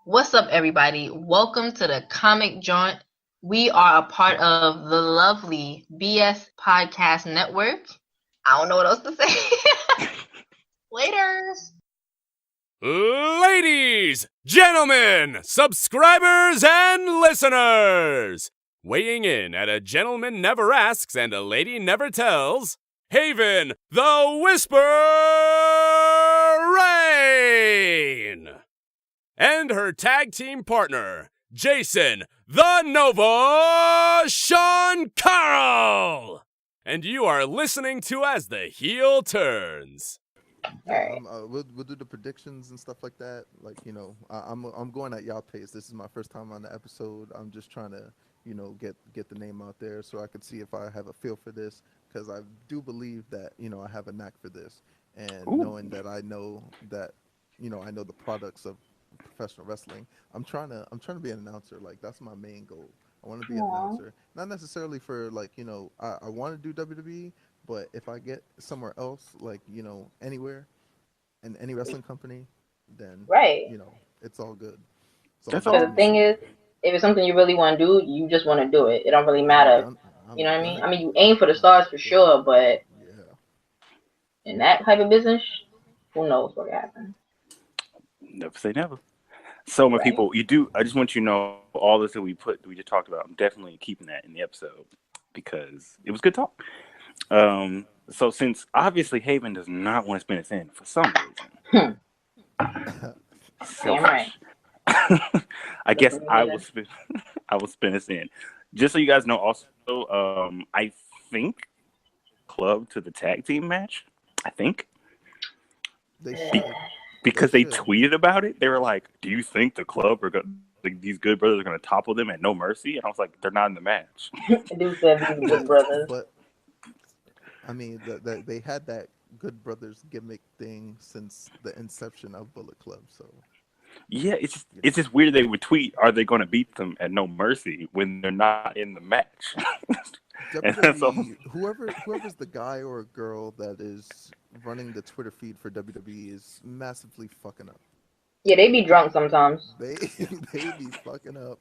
What's up, everybody? Welcome to the Comic Jaunt. We are a part of the lovely BS Podcast Network. I don't know what else to say. Laters. Ladies, gentlemen, subscribers, and listeners, weighing in at a gentleman never asks and a lady never tells, Haevyn the Whisper Rain, and her tag team partner, Jason the Nova Sean Carl. And you are listening to As the Heel Turns. Yeah, we'll do the predictions and stuff like that. Like I'm going at y'all pace. This is my first time on the episode. I'm just trying to get the name out there so I could see if I have a feel for this because I do believe that I have a knack for this and knowing that I know that I know the products of professional wrestling. I'm trying to be an announcer. Like that's my main goal. I want to be an announcer, not necessarily for I want to do WWE, but if I get somewhere else, like anywhere, in any wrestling company, then Right. it's all good. That's all. The thing is, if it's something you really want to do, you just want to do it. It don't really matter. You know what I mean? I mean, you aim for the stars for sure, but in that type of business, who knows what can happen? Never say never. So many people, I just want you to know all this that we just talked about. I'm definitely keeping that in the episode because it was good talk. So since obviously Haevyn does not want to spin us in for some reason, Damn right. I guess I will spin us in. Just so you guys know, also, I think club to the tag team match. I think because they tweeted about it. They were like, "Do you think the club are going? These good brothers are going to topple them at No Mercy?" And I was like, "They're not in the match." Dude said these good brothers. But I mean, they had that Good Brothers gimmick thing since the inception of Bullet Club. So yeah, it's just weird. They would tweet, "Are they going to beat them at No Mercy?" when they're not in the match. WWE, whoever's the guy or girl that is running the Twitter feed for WWE is massively fucking up. Yeah, they be drunk sometimes. They be fucking up.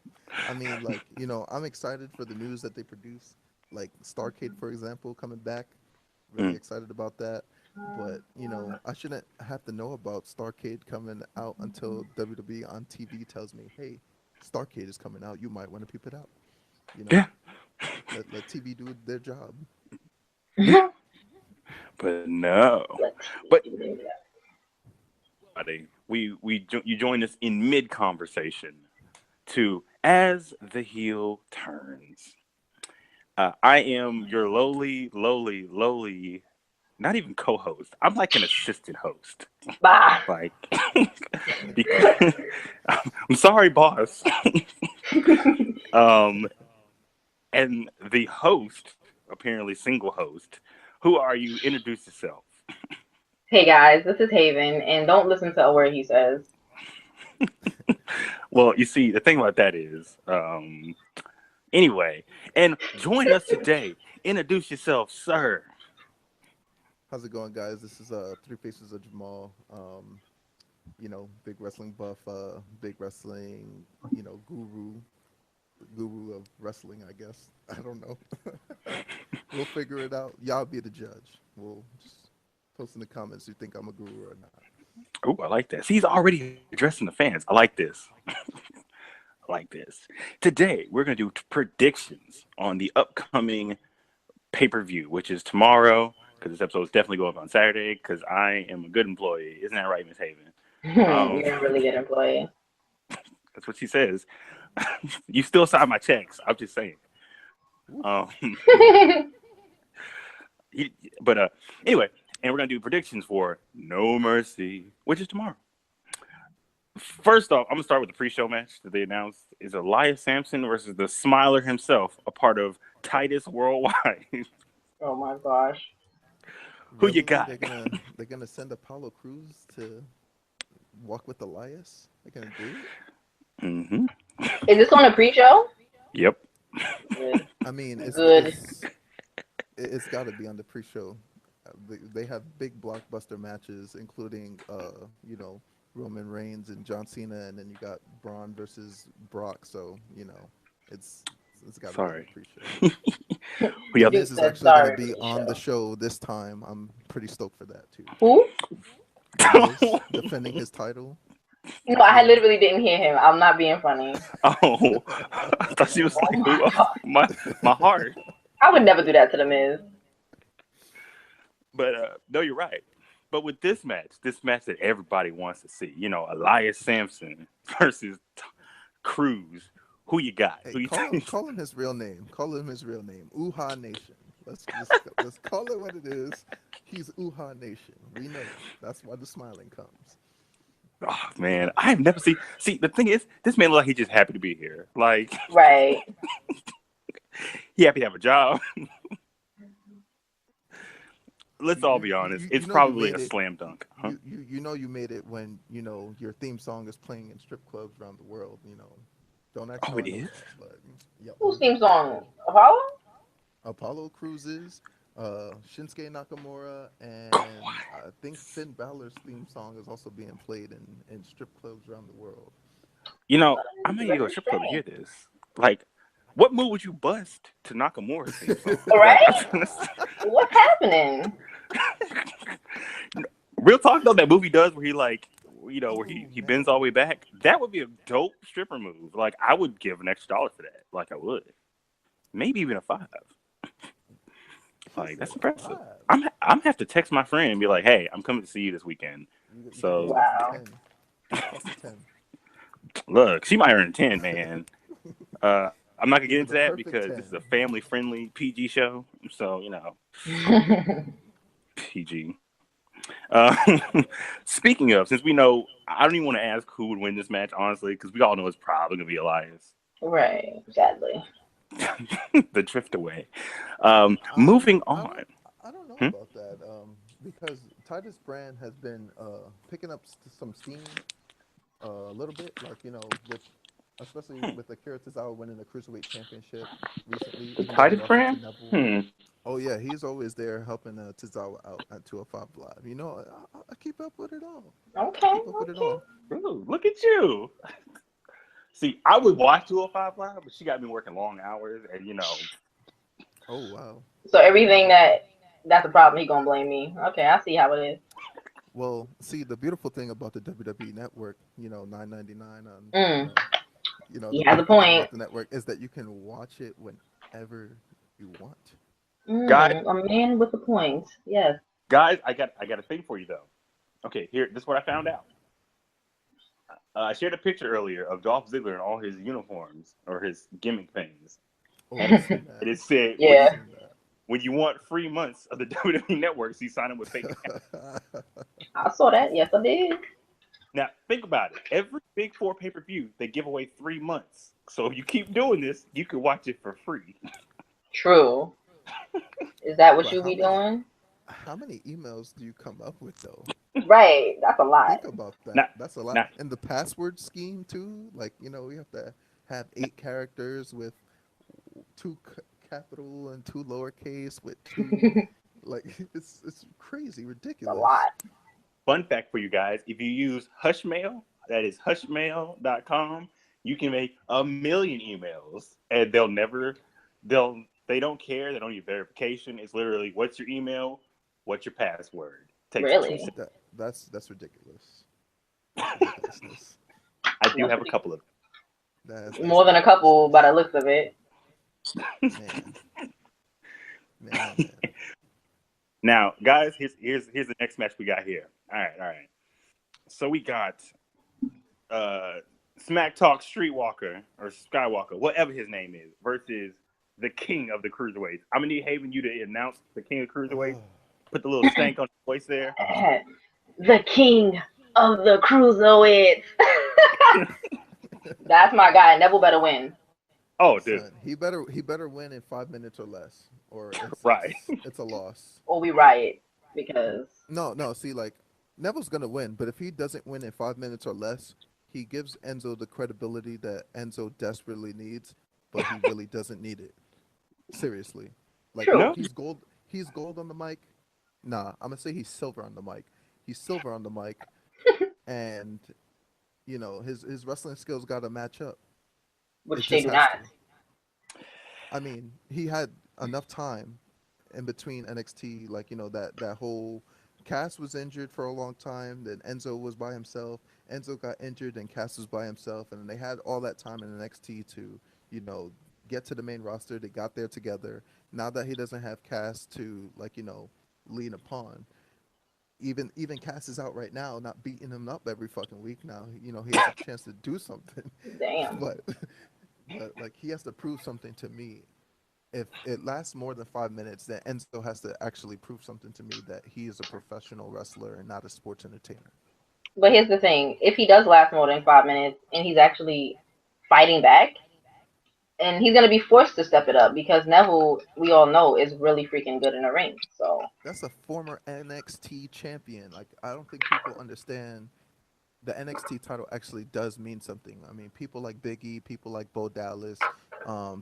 I mean, like, I'm excited for the news that they produce. Like Starcade, for example, coming back. Really excited about that. But, I shouldn't have to know about Starcade coming out until WWE on TV tells me, hey, Starcade is coming out. You might want to peep it out. Yeah. Let TV do their job. But no. But you joined us in mid conversation to As the Heel Turns. I am your lowly, not even co-host. I'm like an assistant host. Like, because, I'm sorry, boss. And the host, apparently single host. Who are you? Introduce yourself. Hey guys, this is Haevyn, and don't listen to a word he says. Well, you see, the thing about that is, anyway, and join us today. Introduce yourself, sir. How's it going, guys? This is Three Faces of Jemel. Big wrestling buff, big wrestling, guru of wrestling, I guess. I don't know. We'll figure it out. Y'all be the judge. We'll just post in the comments you think I'm a guru or not. Oh, I like that. See, he's already addressing the fans. I like this. I like this. Today, we're going to do predictions on the upcoming pay-per-view, which is tomorrow, because this episode is definitely going up on Saturday, because I am a good employee. Isn't that right, Miss Haevyn? You're a really good employee. That's what she says. You still sign my checks. I'm just saying. But anyway, and we're going to do predictions for No Mercy, which is tomorrow. First off, I'm going to start with the pre-show match that they announced. Is Elias Sampson versus the Smiler himself, a part of Titus Worldwide. Oh my gosh. Who you got? They're gonna send Apollo Crews to walk with Elias? They're gonna do it? Mm-hmm. Is this on a pre-show? Yep. Good. I mean, it's got to be on the pre-show. They have big blockbuster matches, including Roman Reigns and John Cena, and then you got Braun versus Brock. So it's got to be the Sorry. pre-show. The Yeah. Dude Miz is said actually going to sorry for be the on the show. show this time. I'm pretty stoked for that too. Who? The Miz defending his title. No, I Yeah. literally didn't hear him. I'm not being funny. Oh, I thought she was Oh like, my "Who?" god. My heart. I would never do that to the Miz. But no, you're right. But with this match that everybody wants to see, Elias Sampson versus Cruz. Who you got? Hey, Who you call him his real name. Call him his real name. Uha Nation. Let's call it what it is. He's Uha Nation. We know. That's why the smiling comes. Oh man, I have never seen. See, the thing is, this man look like he's just happy to be here. Like Right. he happy to have a job. Let's all be honest. It's You know you probably made a it. slam dunk. Huh? You know you made it when your theme song is playing in strip clubs around the world. Don't act Oh, no it I know is? that, but yep. Whose theme song? Apollo? Apollo Cruises, Shinsuke Nakamura, and What? I think Finn Balor's theme song is also being played in strip clubs around the world. I might need to go to a strip club to hear this. Like, what move would you bust to Nakamura's theme song? Right? What's happening? Real talk though, that movie does where he where he man. bends all the way back. That would be a dope stripper move. Like, I would give an extra $1 for that. Like, I would. Maybe even a $5. Like, that's impressive. I'm gonna have to text my friend and be like, "Hey, I'm coming to see you this weekend." So, Wow. That's a 10. look, she might earn a 10, man. I'm not gonna get into The that perfect because 10. this is a family-friendly PG show. So, PG. Speaking of, since we know, I don't even want to ask who would win this match, honestly, because we all know it's probably gonna be Elias. Right, sadly. The drift away. I Moving don't, on. I don't know Hmm? about that because Titus Brand has been picking up some steam a little bit, like especially with Akira Tozawa winning the Cruiserweight Championship recently, The even though he Titus lost it to brand? Neville. Oh yeah, he's always there helping Tozawa out at 205 Live. I keep up with it all. Okay, Keep up with it all. Ooh, look at you. See, I would watch 205 Live, but she got me working long hours, and Oh wow. So everything that's a problem, he gonna blame me. Okay, I see how it is. Well, see, the beautiful thing about the WWE Network, $9.99 on, He the has a beautiful thing point. about the network is that you can watch it whenever you want. guys, A man with a point. Yes. I got a thing for you though. Okay, here, this is what I found out. I shared a picture earlier of Dolph Ziggler in all his uniforms or his gimmick things. Oh, And I've seen that. it said, Yeah. when you want free months of the WWE Network, you sign up with fake. I saw that. Yes, I did. Now, think about it. Every Big Four pay-per-view, they give away 3 months. So if you keep doing this, you can watch it for free. True. Is that what But you be doing? how many emails do you come up with though? Right. That's a lot. Think about that. Now, That's a lot. now, And the password scheme too. Like we have to have 8 characters with 2 capital and 2 lowercase with 2. Like it's crazy, It's a ridiculous. lot. fun fact for you guys, if you use Hushmail, that is hushmail.com, you can make 1,000,000 emails and they don't care, they don't need verification. It's literally, what's your email, what's your password. Takes 2 Really? seconds. That's ridiculous. Ridiculousness. I do have a couple of That's More than a couple by the looks of it. Man. Now, guys, here's the next match we got here. All right. So we got Smack Talk Streetwalker or Skywalker, whatever his name is, versus the King of the Cruiserweights. I'm gonna need Haevyn you to announce the King of Cruiserweights. Put the little stank on the voice there. The king of the cruiserweights. That's my guy. Neville better win. Oh, dude. Son, he better win in 5 minutes or less, or Right. it's a loss. Or we riot because No. See, like Neville's gonna win, but if he doesn't win in 5 minutes or less, he gives Enzo the credibility that Enzo desperately needs, but he really doesn't need it. Seriously, like True. he's gold. He's gold on the mic. Nah, I'm gonna say he's silver on the mic. He's silver on the mic, and his wrestling skills got to match up. It which they just do has not. to. I mean, he had enough time in between NXT, like that whole Cass was injured for a long time. Then Enzo was by himself. Enzo got injured, and Cass was by himself, and they had all that time in NXT to you know get to the main roster. They got there together. Now that he doesn't have Cass to lean upon, even Cass is out right now, not beating him up every fucking week. Now he has a chance to do something, Damn. but like he has to prove something to me. If it lasts more than 5 minutes, then Enzo has to actually prove something to me that he is a professional wrestler and not a sports entertainer. But here's the thing: if he does last more than 5 minutes and he's actually fighting back, and he's gonna be forced to step it up because Neville, we all know, is really freaking good in the ring. So That's a former NXT champion. Like I don't think people understand the NXT title actually does mean something. I mean, people like Big E, people like Bo Dallas,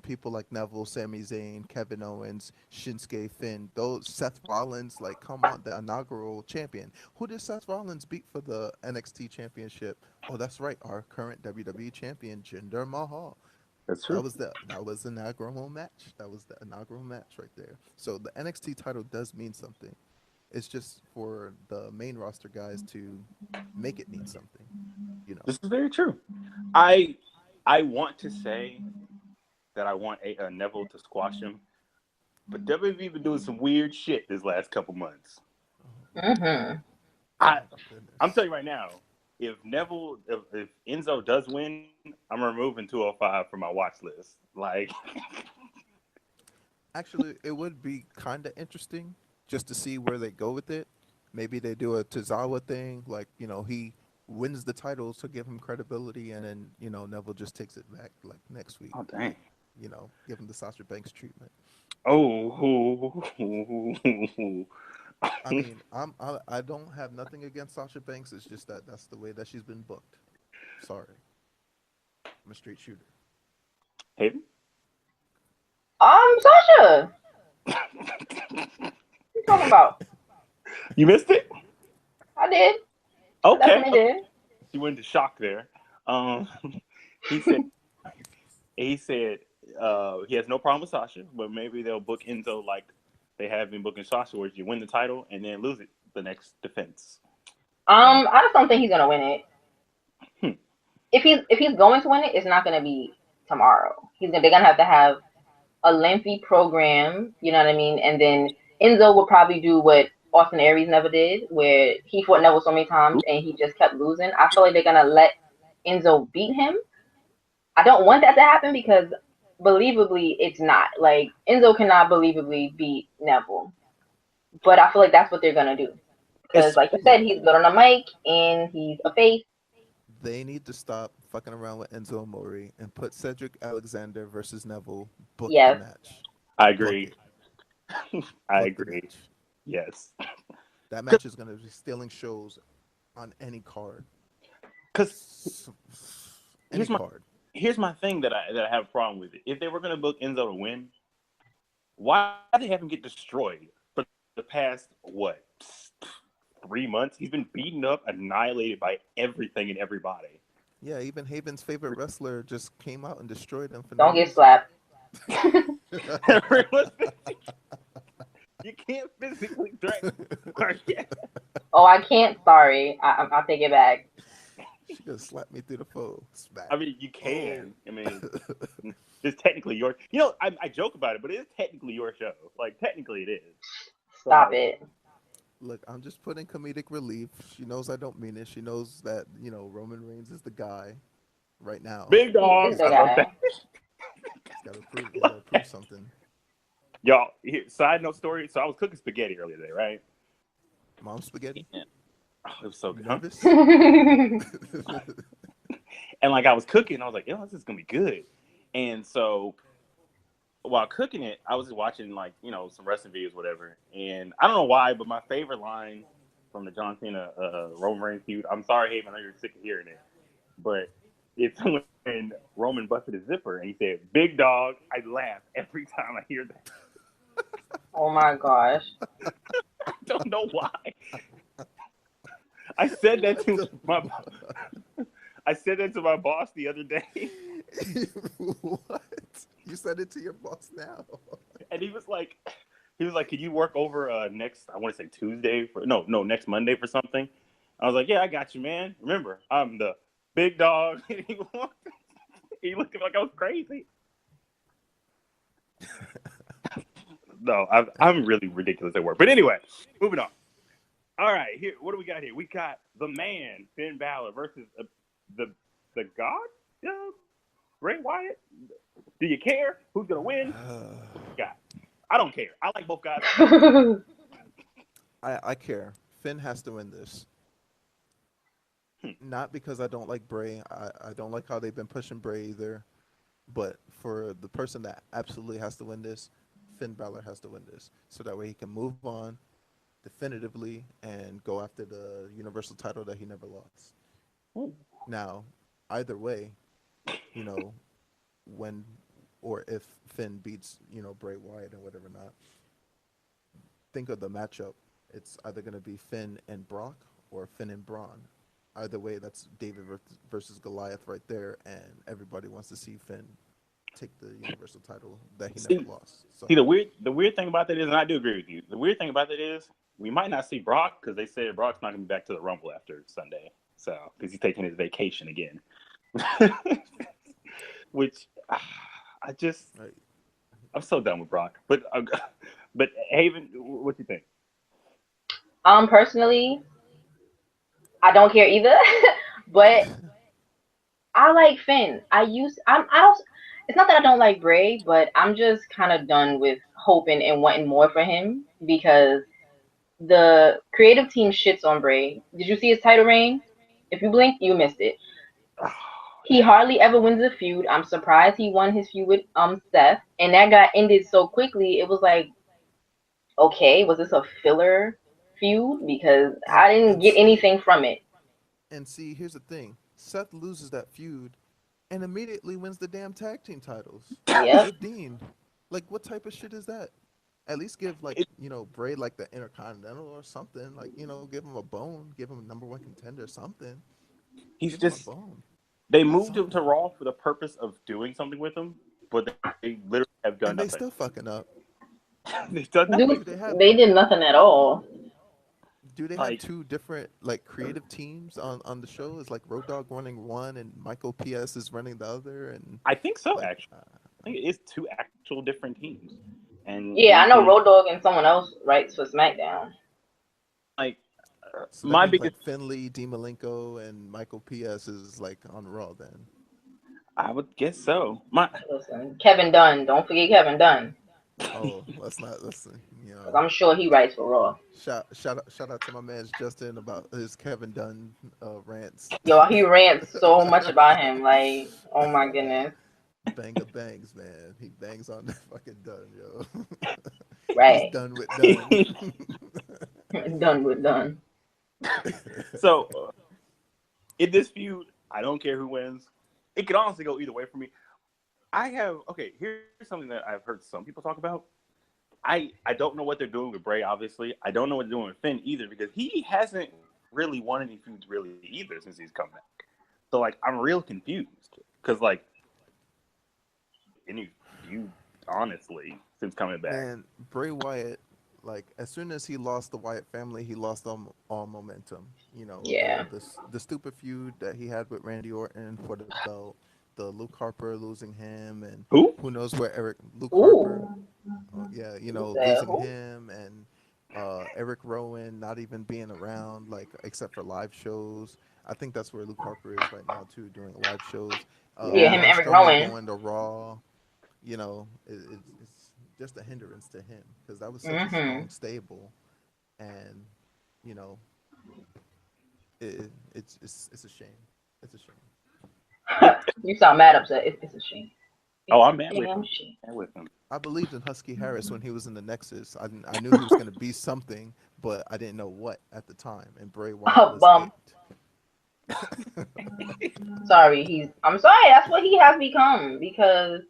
people like Neville, Sami Zayn, Kevin Owens, Shinsuke, Finn, those Seth Rollins, like come on, the inaugural champion. Who did Seth Rollins beat for the NXT championship? Oh, that's right, our current WWE champion, Jinder Mahal. That's That true. was the inaugural match. That was the inaugural match right there. So the NXT title does mean something. It's just for the main roster guys to make it mean something. You know. This is very true. I want to say that I want a Neville to squash him, but WWE been doing some weird shit this last couple months. hmm I Oh I'm goodness. telling you right now, if Enzo does win, I'm removing 205 from my watch list. Like, Actually, it would be kind of interesting just to see where they go with it. Maybe they do a Tozawa thing, like he wins the titles to give him credibility, and then Neville just takes it back like next week. oh dang. Like give him the Sasha Banks treatment. Oh, I mean, I don't have nothing against Sasha Banks. It's just that that's the way that she's been booked. Sorry, I'm a straight shooter. Haven? Sasha, what you talking about? You missed it? I did. I Okay. definitely did. She went into shock there. Um, he said he said he has no problem with Sasha, but maybe they'll book Enzo like they have been booking Sasha, where you win the title and then lose it the next defense. I just don't think he's gonna win it. Hmm. If he's going to win it, it's not gonna be tomorrow. They're gonna have to have a lengthy program. You know what I mean? And then Enzo will probably do what Austin Aries never did, where he fought Neville so many times and he just kept losing. I feel like they're gonna let Enzo beat him. I don't want that to happen because believably it's not. Like Enzo cannot believably beat Neville. But I feel like that's what they're gonna do. Because It's like you said, Look, he's good on the mic and he's a face. they need to stop fucking around with Enzo Amore and put Cedric Alexander versus Neville. Book the Yes. match. I Book agree. it. I Book the agree. match. Yes. That match is gonna be stealing shows on any card. Because S- Any here's my card. here's my thing that I have a problem with it. If they were gonna book Enzo to win, why they have him get destroyed for the past 3 months? He's been beaten up, annihilated by everything and everybody. Yeah, even Haven's favorite wrestler just came out and destroyed him for no Don't get reason. slapped. You can't physically threaten. Yeah. Oh, I can't. Sorry. I'll take it back. She gonna slap me through the phone. Smack. I mean, you Oh. can. I mean, it's technically your. You know, I joke about it, but it is technically your show. Like, technically, it is. So, Stop like, it. Look, I'm just putting comedic relief. She knows I don't mean it. She knows that Roman Reigns is the guy right now. big He is dog. the I love that. guy. He's gotta prove something. Y'all, here, side note story. So I was cooking spaghetti earlier today, right? Mom spaghetti. And, oh, it was so You good, huh? nervous? And like I was cooking, I was like, "Yo, this is gonna be good." And so while cooking it, I was just watching like some wrestling videos, whatever. And I don't know why, but my favorite line from the John Cena Roman Reigns feud. I'm sorry, Haven, I know you're sick of hearing it, but it's when Roman busted his zipper and he said, "Big dog." I laugh every time I hear that. Oh my gosh. I don't know why. I said that to my. I said that to my boss the other day. What? You said it to your boss now? And he was like, "Can you work over next? I want to say Tuesday for next Monday for something." I was like, "Yeah, I got you, man. Remember, I'm the big dog." He looked at me like I was crazy. No, I'm really ridiculous at work. But anyway, moving on. All right, here. What do we got here? We got the man Finn Balor versus the God, Bray Wyatt. Do you care who's gonna win? God, I don't care. I like both guys. I care. Finn has to win this. Not because I don't like Bray. I don't like how they've been pushing Bray either. But for the person that absolutely has to win this, Finn Balor has to win this. So that way he can move on definitively and go after the Universal title that he never lost. Ooh. Now, either way, when or if Finn beats, Bray Wyatt and whatever not, think of the matchup. It's either going to be Finn and Brock or Finn and Braun. Either way, that's David versus Goliath right there, and everybody wants to see Finn take the Universal title that he never lost. So. See, the weird thing about that is, and I do agree with you, the weird thing about that is we might not see Brock because they said Brock's not going to be back to the Rumble after Sunday, so because he's taking his vacation again. Which I'm so done with Brock. But Haevyn, what do you think? Personally, I don't care either, but I like Finn. I don't. It's not that I don't like Bray, but I'm just kind of done with hoping and wanting more for him because the creative team shits on Bray. Did you see his title reign? If you blink, you missed it. He hardly ever wins a feud. I'm surprised he won his feud with Seth, and that got ended so quickly. It was like, okay, was this a filler feud? Because I didn't get anything from it. And see, here's the thing: Seth loses that feud, and immediately wins the damn tag team titles. Yeah. With Dean. Like, what type of shit is that? At least give Bray like the Intercontinental or something. Like, give him a bone, give him a number one contender, something. He's just. They moved him to Raw for the purpose of doing something with him, but they literally have done nothing. They still fucking up. They've done nothing. They did nothing at all. Do they have two different creative teams on the show? Is like Road Dogg running one and Michael P.S. is running the other? And I think so. Actually, I think it is two actual different teams. And yeah, I know Road Dogg and someone else writes for SmackDown. So my biggest Finley, Dean Malenko, and Michael P.S. is on Raw. Then I would guess so. Listen, Kevin Dunn. Don't forget Kevin Dunn. Oh, let's not listen. I'm sure he writes for Raw. Shout out to my man Justin about his Kevin Dunn rants. Yo, he rants so much about him. Like, oh my goodness. Banger bangs, man. He bangs on the fucking Dunn, yo. Right. He's done with Dunn. Done with Dunn. So, in this feud, I don't care who wins. It could honestly go either way for me. Here's something that I've heard some people talk about. I don't know what they're doing with Bray, obviously. I don't know what they're doing with Finn either because he hasn't really won any feuds really either since he's come back. So, I'm real confused because, any feud, honestly, since coming back. And Bray Wyatt, as soon as he lost the Wyatt family, he lost all momentum. Yeah. The stupid feud that he had with Randy Orton for the belt, the Luke Harper losing him, and who knows where Luke Harper. Yeah, losing him and Eric Rowan not even being around, except for live shows. I think that's where Luke Harper is right now too, doing live shows. Him and Eric Rowan going to Raw. It's just a hindrance to him because that was such a strong stable, and it's a shame. It's a shame. You sound mad upset. It's a shame. I'm mad with him. I believed in Husky Harris when he was in the Nexus. I knew he was going to be something, but I didn't know what at the time. And Bray Wyatt was Sorry, I'm sorry. That's what he has become because,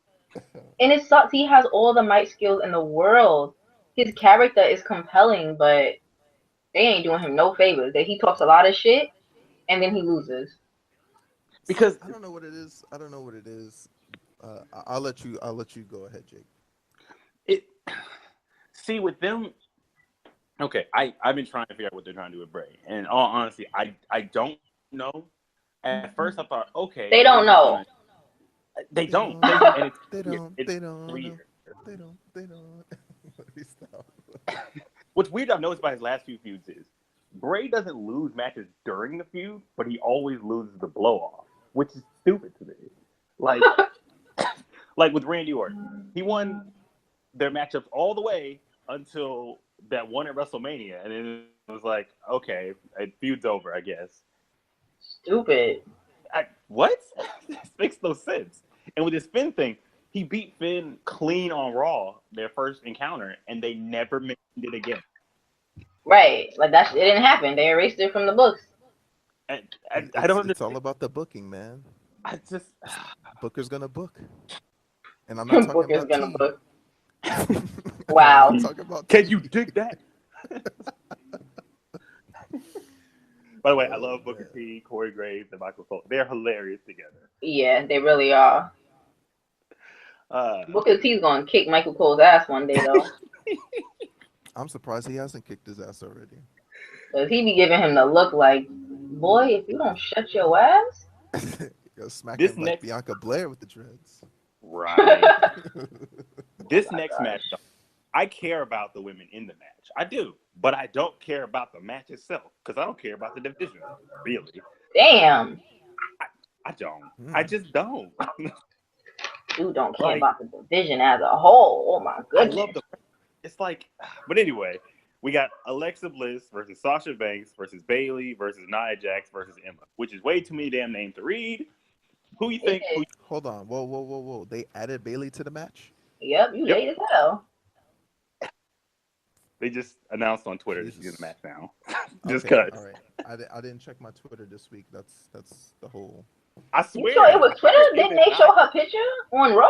and it sucks. He has all the mic skills in the world. His character is compelling, but They ain't doing him no favors. That he talks a lot of shit and then he loses. Because I don't know what it is. I don't know what it is. I'll let you. I'll let you go ahead, Jake. it see with them. Okay, I've been trying to figure out what they're trying to do with Bray, and in all honesty, I don't know. At first, I thought, okay, They they're don't just know. gonna. They They don't. don't They know. and it's They weird. don't. It's They don't know. weird. They don't. They don't. Let me stop. What's weird I've noticed about his last few feuds is Bray doesn't lose matches during the feud, but he always loses the blow off, which is stupid to me. Like like with Randy Orton, he won their matchups all the way until that one at WrestleMania, and then it was like, okay, feud's over, I guess. Stupid. What? This makes no sense. And with this Finn thing, he beat Finn clean on Raw, their first encounter, and they never mentioned it again. Right. Like it didn't happen. They erased it from the books. I don't understand. It's all about the booking, man. I just Booker's gonna book, and I'm not talking Booker's about gonna T. book. I'm Wow. not talking about can T. you dig that? By the way, I love Booker T, Corey Graves, and Michael Cole. They're hilarious together. Yeah, they really are. Booker T's gonna kick Michael Cole's ass one day though. I'm surprised he hasn't kicked his ass already. Cause he be giving him the look like, boy, if you don't shut your ass. Yo, smack This him like next Bianca Blair with the dreads. right. This my next gosh. match, I care about the women in the match. I do, but I don't care about the match itself because I don't care about the division. Really, Damn. I don't. I just don't. Dude don't care Like, about the division as a whole. Oh my I goodness. love the. It's like, but anyway, we got Alexa Bliss versus Sasha Banks versus Bayley versus Nia Jax versus Emma, which is way too many damn names to read. Who you think? Who, Hold on. Whoa, whoa, whoa, whoa. They added Bailey to the match? Yep, you Yep. late as hell. They just announced on Twitter that she's in Jesus. the match now. Just Okay, cause. all right. I didn't check my Twitter this week. That's the whole. I You swear. sure it was Twitter? It Didn't is they not. show her picture on Raw?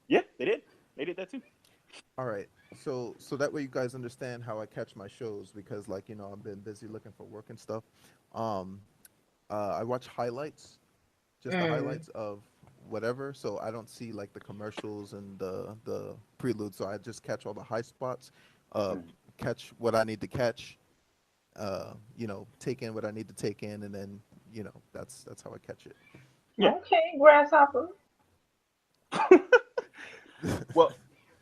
Yeah, they did. They did that too. All right. So that way you guys understand how I catch my shows because I've been busy looking for work and stuff. Um, I watch highlights, just the highlights of whatever. So I don't see like the commercials and the prelude. So I just catch all the high spots, catch what I need to catch, take in what I need to take in, and then that's how I catch it. Yeah. Okay, grasshopper. Well,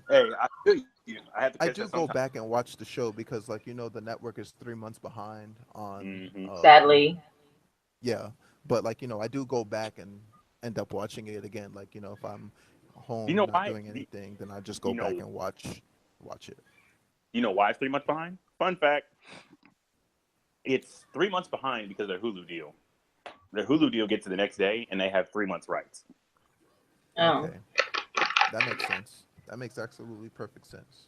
hey, I feel you. I have to I catch do that go sometime. back and watch the show because the network is 3 months behind on. Sadly. Yeah, but I do go back and end up watching it again. If I'm You home know not why? doing anything, then I just go You back know, and watch it. you know why it's 3 months behind? Fun fact: it's 3 months behind because of their Hulu deal. Their Hulu deal gets to the next day, and they have 3 months rights. Oh. Okay, that makes sense. That makes absolutely perfect sense.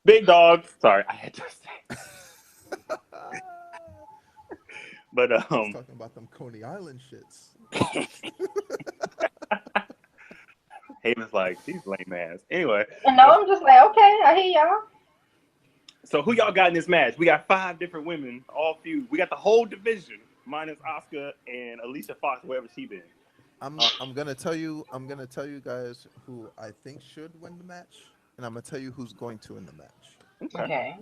Big dog. Sorry, I had to say. But I was talking about them Coney Island shits. Haven's like, these lame ass. Anyway. And no, I'm just like, okay, I hear y'all. So who y'all got in this match? We got 5 different women, all feud. We got the whole division, minus Asuka and Alicia Fox, wherever she been. I'm gonna tell you guys who I think should win the match, and I'm gonna tell you who's going to win the match. Okay.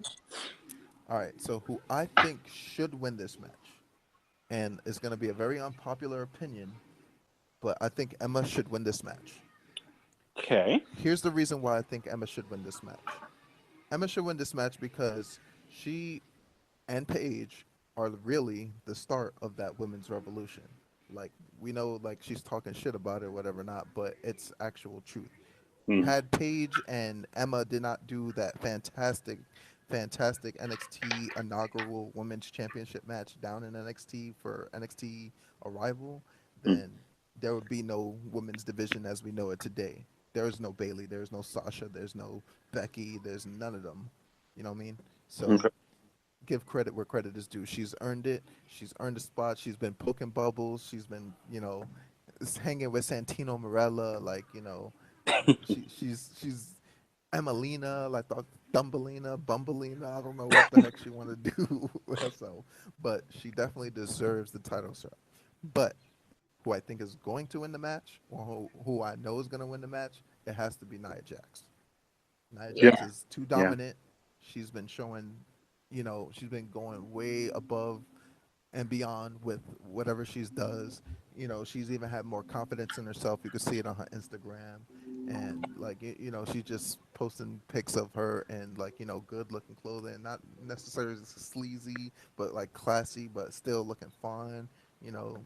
All right, so who I think should win this match, and it's gonna be a very unpopular opinion, but I think Emma should win this match. Okay. Here's the reason why I think Emma should win this match. Emma should win this match because she and Paige are really the start of that women's revolution. Like we know, she's talking shit about it, or whatever, not, but it's actual truth. Had Paige and Emma did not do that fantastic NXT inaugural Women's Championship match down in NXT for NXT Arrival, then there would be no women's division as we know it today. There is no Bayley, there's no Sasha, there's no Becky, there's none of them. You know what I mean? So give credit where credit is due. She's earned it. She's earned a spot. She's been poking bubbles. She's been, hanging with Santino Marella. She's Emelina, like the Thumbelina, Bumbelina. I don't know what the heck she want to do with herself, but she definitely deserves the title shot. But who I think is going to win the match, or who I know is going to win the match, it has to be Nia Jax. Nia Yeah. Jax is too Yeah. dominant. She's been showing, she's been going way above and beyond with whatever she does. She's even had more confidence in herself. You can see it on her Instagram, and like she's just posting pics of her in like good looking clothing, not necessarily sleazy, but like classy, but still looking fine. You know,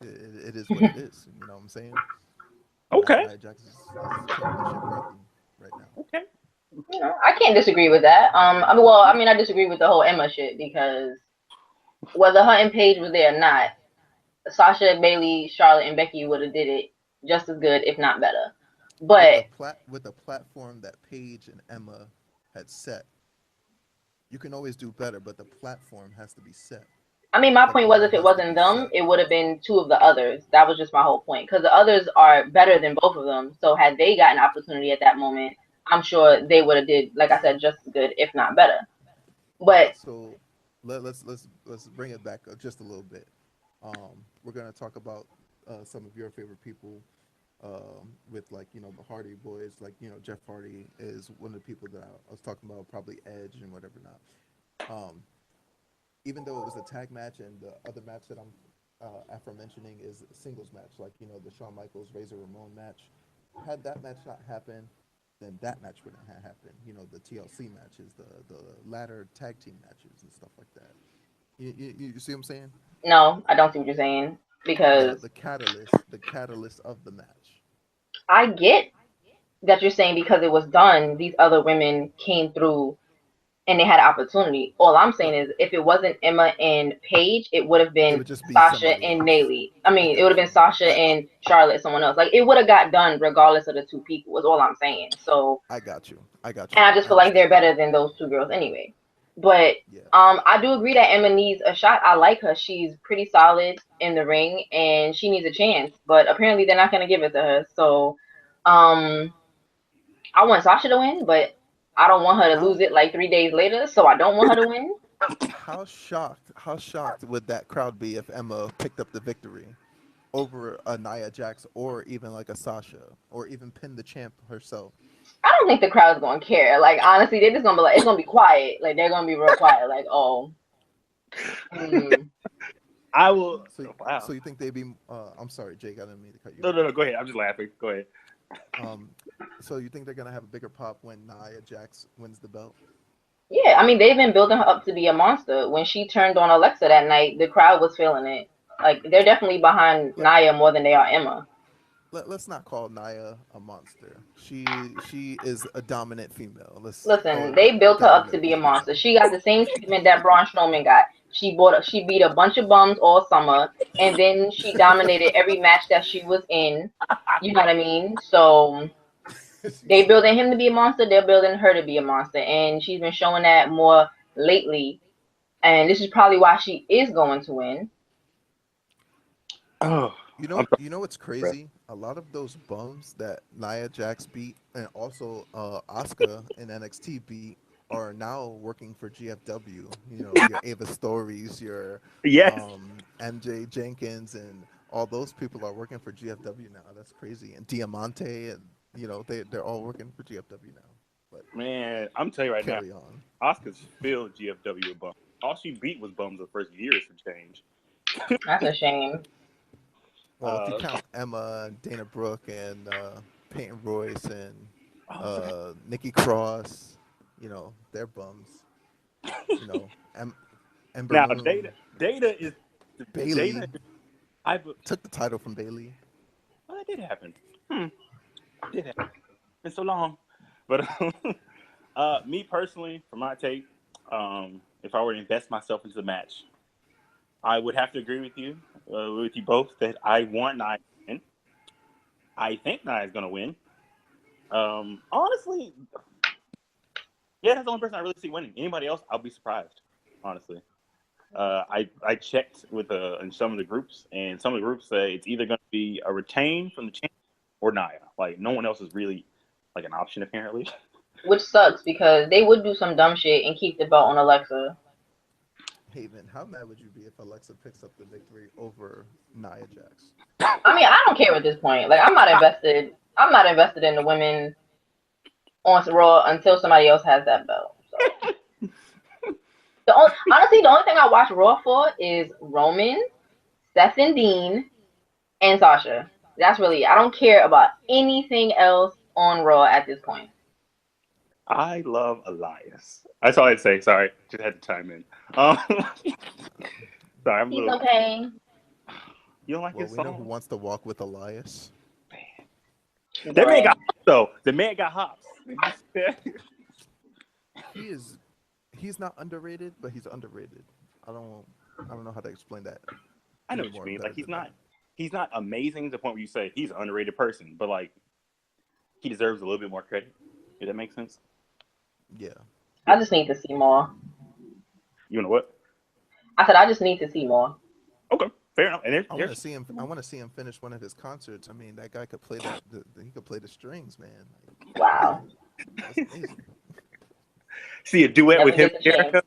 it is what it is. You know what I'm saying? Okay. Nia Jax is championship worthy right now. Okay. I can't disagree with that. I disagree with the whole Emma shit because whether her and Paige was there or not, Sasha, Bailey, Charlotte, and Becky would have did it just as good, if not better. But With the platform that Paige and Emma had set, you can always do better, but the platform has to be set. I mean, my The point was bar if it has to wasn't be them, set. it would have been two of the others. That was just my whole point. Because the others are better than both of them. So had they gotten an opportunity at that moment, I'm sure they would have did, like I said, just as good, if not better. All But right, so let's bring it back just a little bit. We're gonna talk about some of your favorite people with like the Hardy Boys. Like Jeff Hardy is one of the people that I was talking about, probably Edge and whatever not. Um, Even though it was a tag match and the other match that I'm aforementioning is a singles match, like the Shawn Michaels Razor Ramon match. Had that match not happened, then that match wouldn't have happened. The TLC matches, the ladder tag team matches and stuff like that. You see what I'm saying? no, I don't see what you're saying. The Because the catalyst of the match. I get that you're saying because it was done, these other women came through and they had an opportunity. All I'm saying Right. is if it wasn't Emma and Paige, it would have It been would just be Sasha somebody and else. Nayley. I I mean, it would have got been you. Sasha I and Charlotte, someone else. Like it would have got done regardless of the two people. Is all I'm saying. So, I got you. I got and you. I just I feel like they're understand that. better than those two girls anyway. But Yeah. I do agree that Emma needs a shot. I like her. She's pretty solid in the ring, and she needs a chance. But apparently, they're not going to give it to her. So, um, I want Sasha to win, but I don't want her to lose How it like 3 days later. So I don't want her to win. how shocked would that crowd be if Emma picked up the victory over a Nia Jax or even like a Sasha or even pinned the champ herself? I don't think the crowd's gonna care. Like honestly, they're just gonna be like, it's gonna be quiet. Like they're gonna be real quiet. Like mm. I will. So Wow. so you think they'd be? I'm sorry, Jake. I didn't mean to cut you No, off. no, no. Go ahead. I'm just laughing. Go ahead. Um, so you think they're gonna have a bigger pop when Nia Jax wins the belt? Yeah, I mean they've been building her up to be a monster. When she turned on Alexa that night, the crowd was feeling it. Like they're definitely behind Let, Nia more than they are Emma. let's not call Nia a monster. She is a dominant female. Let's call Listen, her they built her up to dominant be a female. monster. She got the same treatment that Braun Strowman got. She beat a bunch of bums all summer, and then she dominated every match that she was in. You know what I mean? So they building him to be a monster. They're building her to be a monster, and she's been showing that more lately. And this is probably why she is going to win. Oh, You I'm know, you know what's sorry. crazy? A lot of those bums that Nia Jax beat, and also Asuka in NXT beat, are now working for GFW. Your Ava Stories, your Yes. MJ Jenkins, and all those people are working for GFW now. That's crazy. And Diamante, and they're all working for GFW now. But Man, I'm telling you right now, carry on. Oscar's filled GFW with bums. All she beat was bums the first years for change. That's a shame. Well, if you Uh, count Emma, and Dana Brooke, and Peyton Royce, and oh, I forgot. Nikki Cross, they're bums. Em- Ember Now Moon, Data is Bailey Data. I took the title from Bailey. well, that did happen. Did happen. Been so long, but me personally, for my take, if I were to invest myself into the match, I would have to agree with you both that I want Nia to win. I think Nia is going to win. Honestly, yeah, that's the only person I really see winning. Anybody else, I'll be surprised. Honestly, I checked with in some of the groups, and some of the groups say it's either going to be a retain from the champ or Nia. Like no one else is really like an option apparently. which sucks because they would do some dumb shit and keep the belt on Alexa. Haevyn, how mad would you be if Alexa picks up the victory over Nia Jax? I mean, I don't care at this point. Like, I'm not invested. I'm not invested in the women on Raw until somebody else has that belt. So. Honestly, the only thing I watch Raw for is Roman, Seth and Dean, and Sasha. That's really. I don't care about anything else on Raw at this point. I love Elias. That's all I'd say. Sorry, just had to chime in. Sorry, I'm a little. Okay. You don't like Well, his we song? know who wants to walk with Elias. That man got hops, though. The man got hops. He's not underrated, but he's underrated. I don't know how to explain that. I know what you mean. Like he's not amazing to the point where you say he's an underrated person, but like he deserves a little bit more credit. Does that make sense? Yeah. I just need to see more. You know what? I said I just need to see more. Okay, fair enough. And I want to see him. I want to see him finish one of his concerts. I mean, that guy could play he could play the strings, man. Like, wow. That's amazing. See a duet with him and Jericho.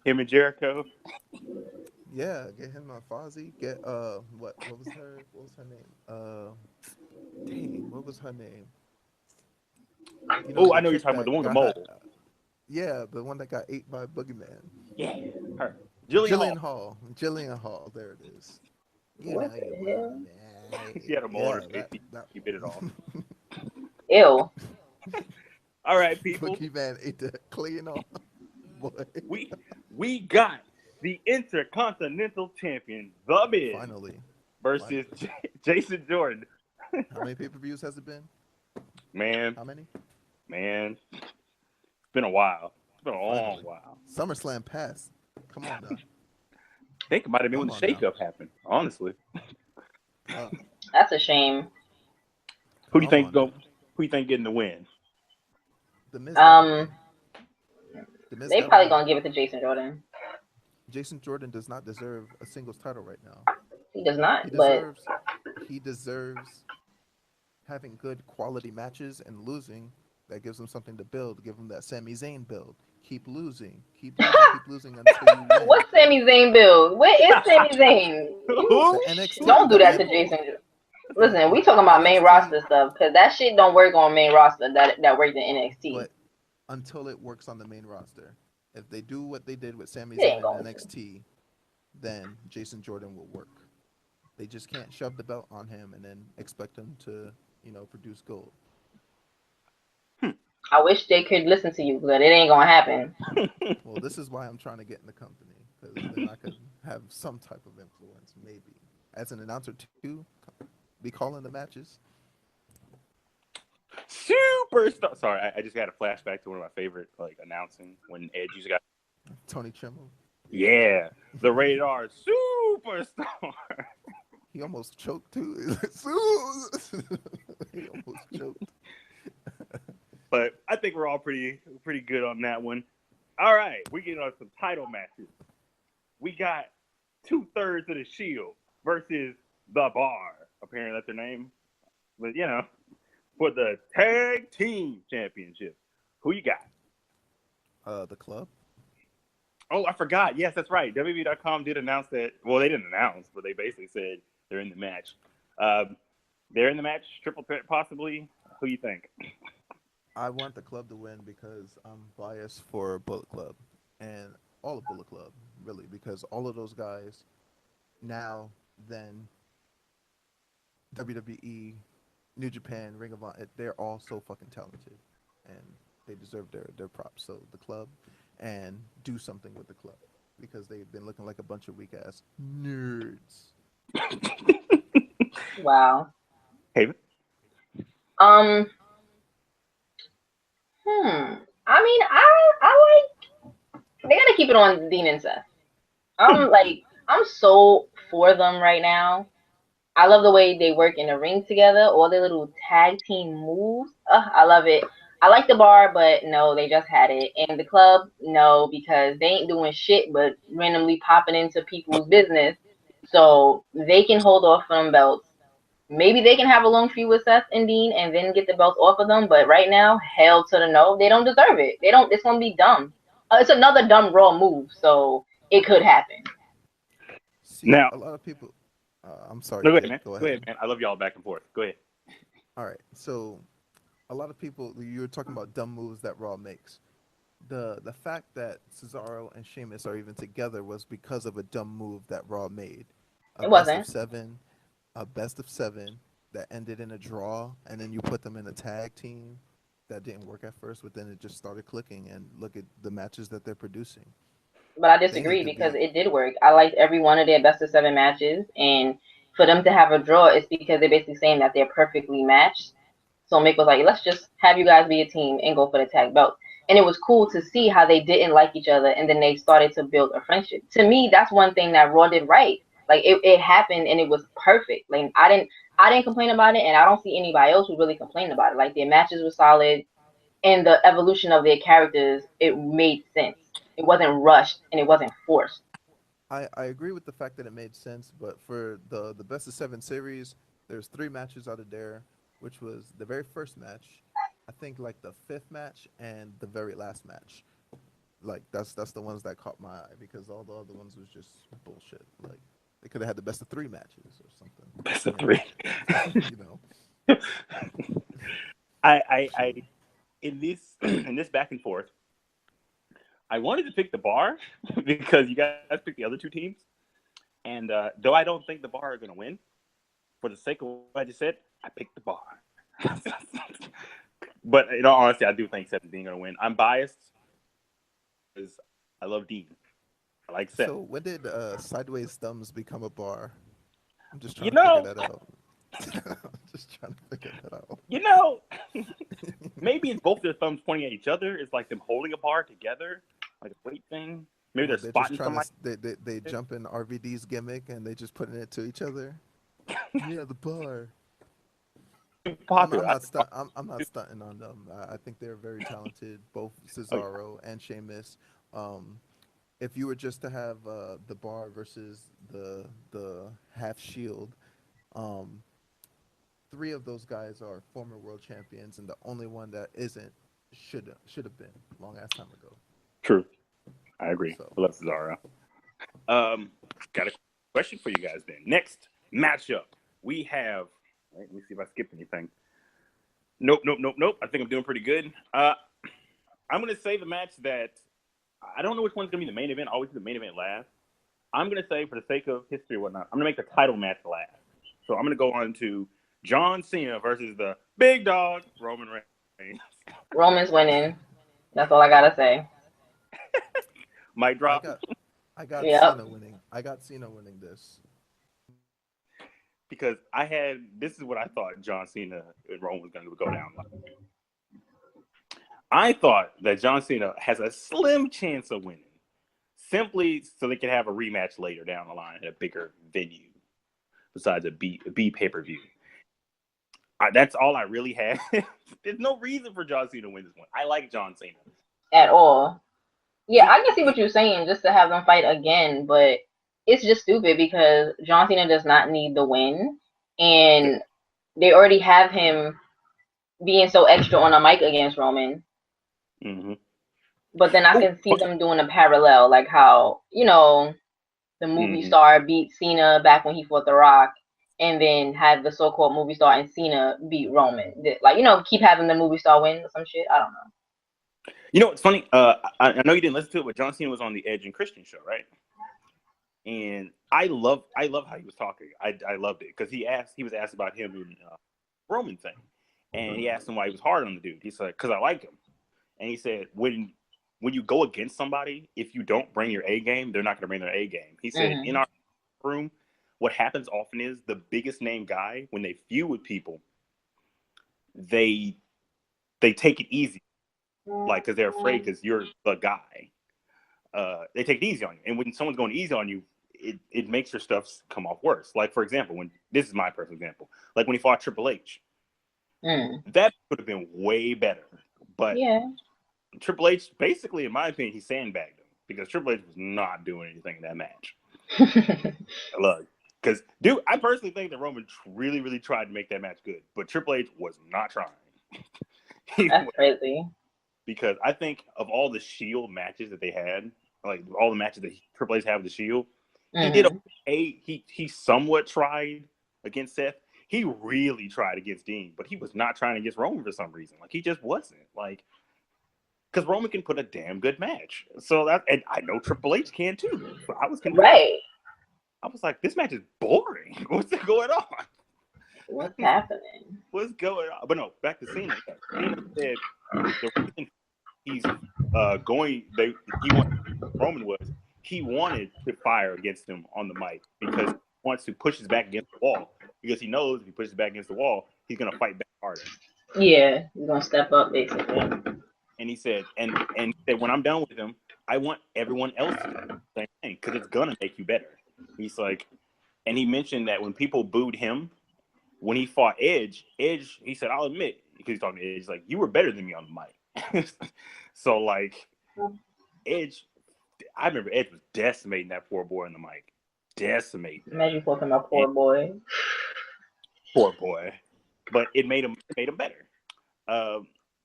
Him and Jericho. Yeah, get him on Fozzy. Get what was her name? Dang, what was her name? You know, I know you're talking about the one with the mole. Yeah, the one that got ate by Boogeyman. Yeah, her. Jillian Hall. Jillian Hall. There it is. What the hell? She had a mole on her face. He bit it off. Ew. All right, people. Boogeyman ate the clean off. Boy. We got the Intercontinental Champion, The Miz, Finally. versus Jason Jordan. How many pay-per-views has it been? Man. How many? Man. It's been a while. It's been a long while. SummerSlam passed. Come on now. I think it might have been when the shakeup happened, honestly. That's a shame. Who do you think getting the win? The Miz they probably gonna give it to Jason Jordan. Jason Jordan does not deserve a singles title right now. He does not. He deserves having good quality matches and losing. That gives him something to build. Give him that Sami Zayn build. Keep losing until you win. What's Sami Zayn build? Where is Sami Zayn? Don't do that to Jason. Listen, we talking about main roster stuff because that shit don't work on main roster. That works in NXT. But until it works on the main roster, if they do what they did with Sami Zayn in NXT, then Jason Jordan will work. They just can't shove the belt on him and then expect him to, produce gold. I wish they could listen to you, but it ain't gonna happen. Well, this is why I'm trying to get in the company, because then I could have some type of influence, maybe. As an announcer too, be calling the matches. Superstar. Sorry, I just got a flashback to one of my favorite announcing when Edge used to got Tony Chimel. Yeah, the rated R superstar. He almost choked too. He almost choked. But I think we're all pretty good on that one. All right, we get on some title matches. We got 2/3 of the Shield versus the Bar. Apparently that's their name. But for the tag team championship, who you got? The Club. Oh, I forgot. Yes, that's right. WWE.com did announce that. Well, they didn't announce, but they basically said they're in the match. They're in the match, triple threat possibly. Who you think? I want the Club to win because I'm biased for Bullet Club and all of Bullet Club, really, because all of those guys now, then WWE, New Japan, Ring of Honor, they're all so fucking talented and they deserve their props. So the Club, and do something with the Club because they've been looking like a bunch of weak ass nerds. Wow. Haevyn? I mean, I like. They gotta keep it on Dean and Seth. I'm so for them right now. I love the way they work in the ring together. All their little tag team moves. I love it. I like the Bar, but no, they just had it. And the Club, no, because they ain't doing shit but randomly popping into people's business. So they can hold off on belts. maybe they can have a long feud with Seth and Dean and then get the belts off of them. But right now, hell to the no, they don't deserve it. They don't. It's gonna be dumb. It's another dumb Raw move, so it could happen. See, Now, a lot of people. I'm sorry. no, go ahead, man. Go Go ahead, man. I love y'all back and forth. Go ahead. All right. So, a lot of people. You were talking about dumb moves that Raw makes. The fact that Cesaro and Sheamus are even together was because of a dumb move that Raw made. It wasn't. A best of seven that ended in a draw, and then you put them in a tag team. That didn't work at first, but then it just started clicking. And look at the matches that they're producing. But I disagree because it did work. I liked every one of their best of seven matches, and for them to have a draw is because they're basically saying that they're perfectly matched. So Mick was like, let's just have you guys be a team and go for the tag belt. And it was cool to see how they didn't like each other, and then they started to build a friendship. To me, that's one thing that Raw did right. Like it happened and it was perfect. Like I didn't complain about it, and I don't see anybody else who really complained about it. Like their matches were solid, and the evolution of their characters, it made sense. It wasn't rushed and it wasn't forced. I agree with the fact that it made sense, but for the best of seven series, there's 3 matches out of there, which was the very first match, I think like the 5th match and the very last match. Like that's the ones that caught my eye because all the other ones was just bullshit. Like they could have had the best of 3 matches or something. Best of 3. You know. I in this back and forth, I wanted to pick the Bar because you guys picked the other 2 teams, and though I don't think the Bar are going to win, for the sake of what I just said, I picked the Bar. But in all honesty, I do think Seth is going to win. I'm biased because I love Dean. I like Seth. So when did Sideways Thumbs become a bar? I'm just trying You to know, figure that out. I'm just trying to figure that out. You know, maybe it's both their thumbs pointing at each other. It's like them holding a bar together, like a weight thing. Maybe they're spotting somebody. They jump in RVD's gimmick and they just putting it to each other. Yeah, the bar. I'm not stunting on them. I think they're very talented, both Cesaro and Sheamus. If you were just to have the Bar versus the Half Shield, 3 of those guys are former world champions, and the only one that isn't should have been long ass time ago. True, I agree. So. Love Cesaro. Got a question for you guys then. Next matchup, we have. Let me see if I skipped anything. Nope. I think I'm doing pretty good. I'm going to say the match that I don't know which one's going to be the main event. Always the main event last. I'm going to say, for the sake of history and whatnot, I'm going to make the title match last. So I'm going to go on to John Cena versus the big dog, Roman Reigns. Roman's winning. That's all I got to say. Mic drop. I got Yep. Cena winning. I got Cena winning this. Because this is what I thought John Cena and Roman was going to go down like. I thought that John Cena has a slim chance of winning, simply so they can have a rematch later down the line at a bigger venue, besides a B pay-per-view. That's all I really have. There's no reason for John Cena to win this one. I like John Cena. At all. Yeah, I can see what you're saying, just to have them fight again, but it's just stupid because John Cena does not need the win, and they already have him being so extra on a mic against Roman. Mm-hmm. But then I can see them doing a parallel, like how, the movie star beat Cena back when he fought The Rock, and then have the so-called movie star and Cena beat Roman. Like, keep having the movie star win or some shit. I don't know. It's funny. I know you didn't listen to it, but John Cena was on the Edge and Christian show, right? And I love how he was talking. I loved it because he was asked about him and Roman thing, and he asked him why he was hard on the dude. He said, "Because I like him." And he said, when you go against somebody, if you don't bring your A game, they're not going to bring their A game. He said, in our room, what happens often is the biggest name guy, when they feud with people, they take it easy, like because they're afraid because you're the guy. They take it easy on you, and when someone's going easy on you, it makes your stuff come off worse. Like, for example, this is my personal example, like when he fought Triple H, that could have been way better. But Triple H, basically, in my opinion, he sandbagged him because Triple H was not doing anything in that match. Look, Because, dude, I personally think that Roman really, really tried to make that match good, but Triple H was not trying. That's crazy. Because I think of all the Shield matches that they had, like all the matches that Triple H had with the Shield, he did okay. He somewhat tried against Seth. He really tried against Dean, but he was not trying against Roman for some reason. Like, he just wasn't. Like, because Roman can put a damn good match. So that, and I know Triple H can too. So I was confused. Right. I was like, this match is boring. What's going on? What's happening? What's going on? But no, back to Cena. Cena said the reason he's Roman was he wanted to fire against him on the mic because he wants to push his back against the wall, because he knows if he pushes back against the wall, he's gonna fight back harder. Yeah, he's gonna step up basically. And he said, and he said, when I'm done with him, I want everyone else to do the same thing because it's gonna make you better. He's like, and he mentioned that when people booed him when he fought Edge, he said, I'll admit, because he's talking to Edge, like, you were better than me on the mic. So like, Edge, I remember Edge was decimating that poor boy on the mic. Decimating. Imagine talking about poor boy. Poor boy. But it made him better.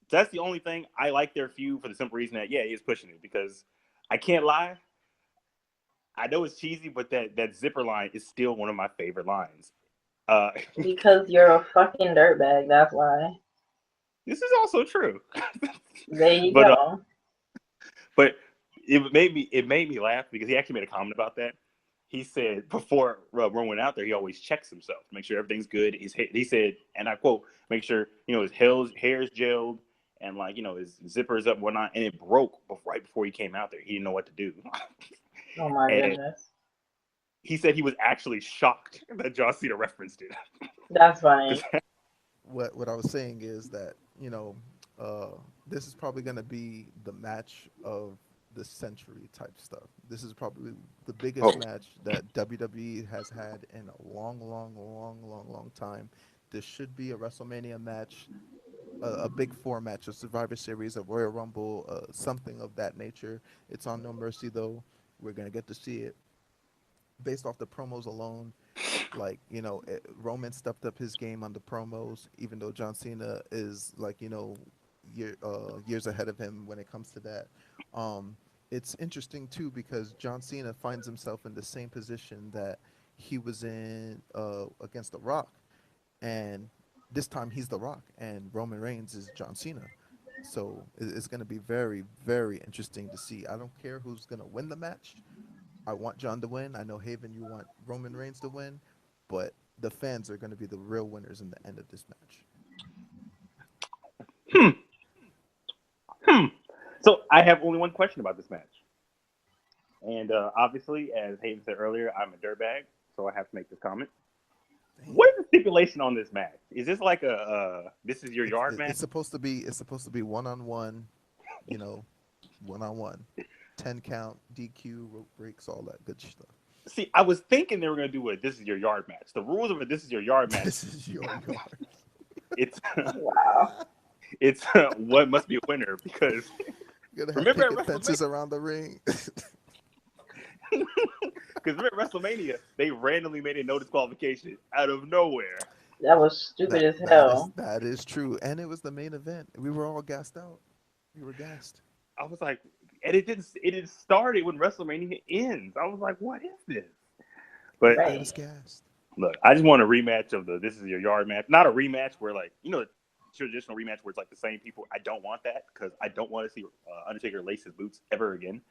That's the only thing. I like their feud for the simple reason that, yeah, he's pushing it, because I can't lie. I know it's cheesy, but that zipper line is still one of my favorite lines. Because you're a fucking dirtbag, that's why. This is also true. There you go. But it made me laugh because he actually made a comment about that. He said before Roman went out there, he always checks himself to make sure everything's good. He said, and I quote, make sure his hair's gelled and his zipper's up and whatnot. And it broke right before he came out there. He didn't know what to do. Oh my goodness. He said he was actually shocked that John Cena referenced it. That's funny. What I was saying is that this is probably going to be the match of the century type stuff. This is probably the biggest match that WWE has had in a long time. This should be a WrestleMania match, a Big Four match, a Survivor Series, a Royal Rumble, something of that nature. It's on No Mercy, though. We're going to get to see it. Based off the promos alone, Roman stepped up his game on the promos, even though John Cena is years ahead of him when it comes to that. It's interesting too because John Cena finds himself in the same position that he was in against The Rock, and this time he's The Rock and Roman Reigns is John Cena. So it's going to be very, very interesting to see. I don't care who's going to win the match. I want John to win. I know, Haevyn, you want Roman Reigns to win, but the fans are going to be the real winners in the end of this match. So I have only one question about this match. And obviously, as Haevyn said earlier, I'm a dirtbag, so I have to make this comment. What is the stipulation on this match? Is this like this is your yard match? It's supposed to be one-on-one, one-on-one. 10 count, DQ, rope breaks, all that good stuff. See, I was thinking they were going to do a This Is Your Yard match. The rules of a This Is Your Yard match. This is your yard. It's wow. It's what must be a winner because remember picket fences around the ring. Because remember WrestleMania, they randomly made a no disqualification out of nowhere. That was stupid as hell. That is true, and it was the main event. We were all gassed out. We were gassed. I was like. And it didn't start when WrestleMania ends. I was like, what is this? But look, I just want a rematch of the This Is Your Yard match. Not a rematch where the traditional rematch where it's like the same people. I don't want that because I don't want to see Undertaker lace his boots ever again.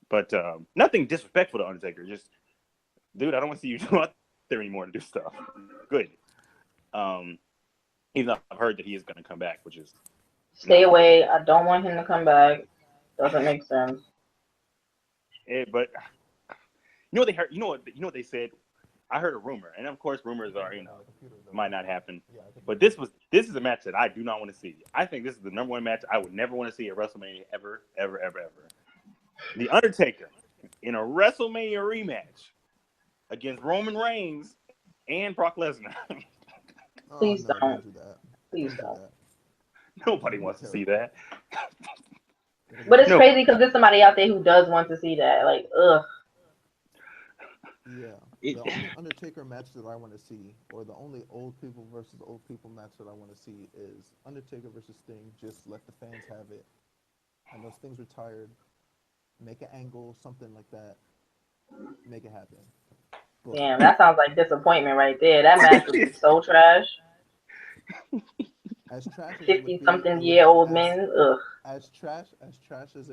But nothing disrespectful to Undertaker. Just, dude, I don't want to see you out there anymore to do stuff. Good. Even though I've heard that he is going to come back, which is stay away. I don't want him to come back. Doesn't make sense. But what they heard? You know what they said? I heard a rumor, and of course, rumors are might not happen. But this is a match that I do not want to see. I think this is the number one match I would never want to see at WrestleMania ever. The Undertaker in a WrestleMania rematch against Roman Reigns and Brock Lesnar. Please don't. Please don't. Nobody wants to see that. But it's crazy because there's somebody out there who does want to see that. Like, ugh. Yeah. The only Undertaker match that I want to see, or the only old people versus old people match that I want to see, is Undertaker versus Sting. Just let the fans have it. I know Sting's retired. Make an angle, something like that. Make it happen. Book Damn, it. that sounds like disappointment right there. That match would be so trash. As trash as it would 50 be, something it would year old men. Ugh. as trash as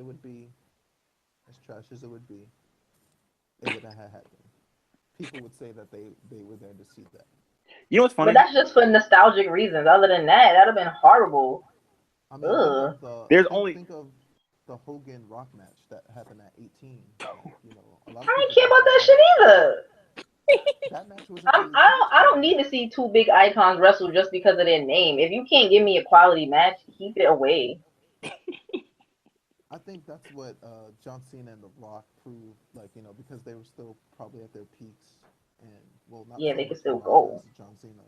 it would be, it wouldn't have happened. People would say that they were there to see that. You know what's But funny? that's just for nostalgic reasons. Other than that, that'd have been horrible. I mean, Ugh. There's only think of the Hogan Rock match that happened at 18. Like, you know, a lot of I people ain't care talk about about that that. shit either. That match wasn't really I trash don't need to see two big icons wrestle just because of their name. If you can't give me a quality match, keep it away. I think that's what John Cena and The Rock proved, like, you know, because they were still probably at their peaks, and well, not Yeah, so they can much The still Rock go. as John Cena.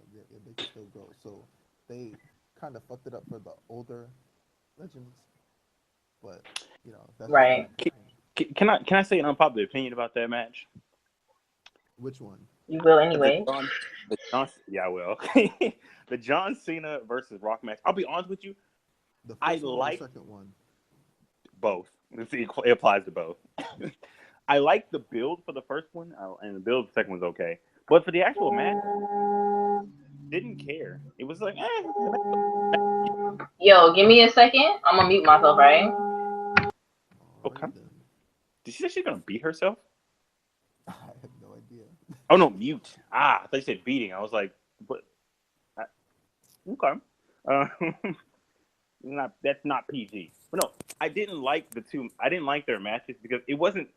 They could still go. So they kind of fucked it up for the older legends, but you know, that's just my Right. opinion. can I say an unpopular opinion about that match? Which one? You will The anyway. John, the John, yeah, I will. The John Cena versus Rock match. I'll be honest with you. The I first one or the like second one? both. It applies to both. I like the build for the first one, and the build for the second one's okay. But for the actual match, didn't care. It was like, Yo, give me a second. I'm gonna mute myself, right? okay. Alrighty then. Did she say she's gonna beat herself? I have no idea. Oh no, mute. I thought you said beating. I was like, but okay. Uh, that's not PG. But no, I didn't like the two. I didn't like their matches because it wasn't.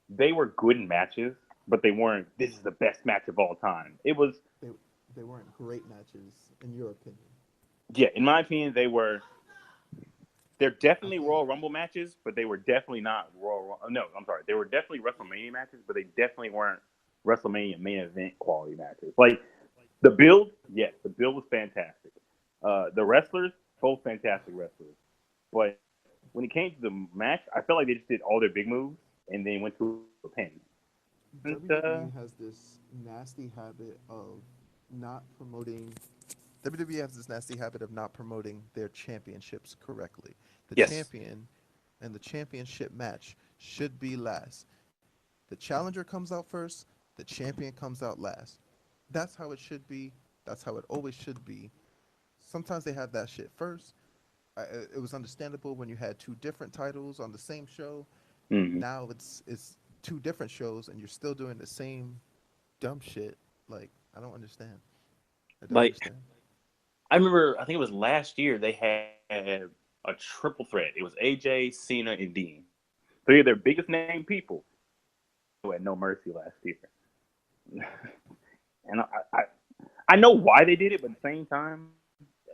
They were good matches, but they weren't. This is the best match of all time. It was. They they weren't great matches in your opinion. Yeah, in my opinion, they were. They're I definitely think Royal Rumble matches, but they were definitely not Royal. No, I'm sorry. They were definitely WrestleMania matches, but they definitely weren't WrestleMania main event quality matches. Like the build, yes, the build was fantastic. The wrestlers, both fantastic wrestlers. But when it came to the match, I felt like they just did all their big moves and then went to a pin. And, WWE has this nasty habit of not promoting. WWE has this nasty habit of not promoting their championships correctly. The yes, champion and the championship match should be last. The challenger comes out first, the champion comes out last. That's how it should be. That's how it always should be. Sometimes they have that shit first. It was understandable when you had two different titles on the same show. mm-hmm. Now it's two different shows and you're still doing the same dumb shit. Like, I don't understand. I don't Like understand. I remember, I think it was last year they had a triple threat. It was AJ, Cena, and Dean. Three of their biggest name people who had No Mercy last year. And I know why they did it, but at the same time,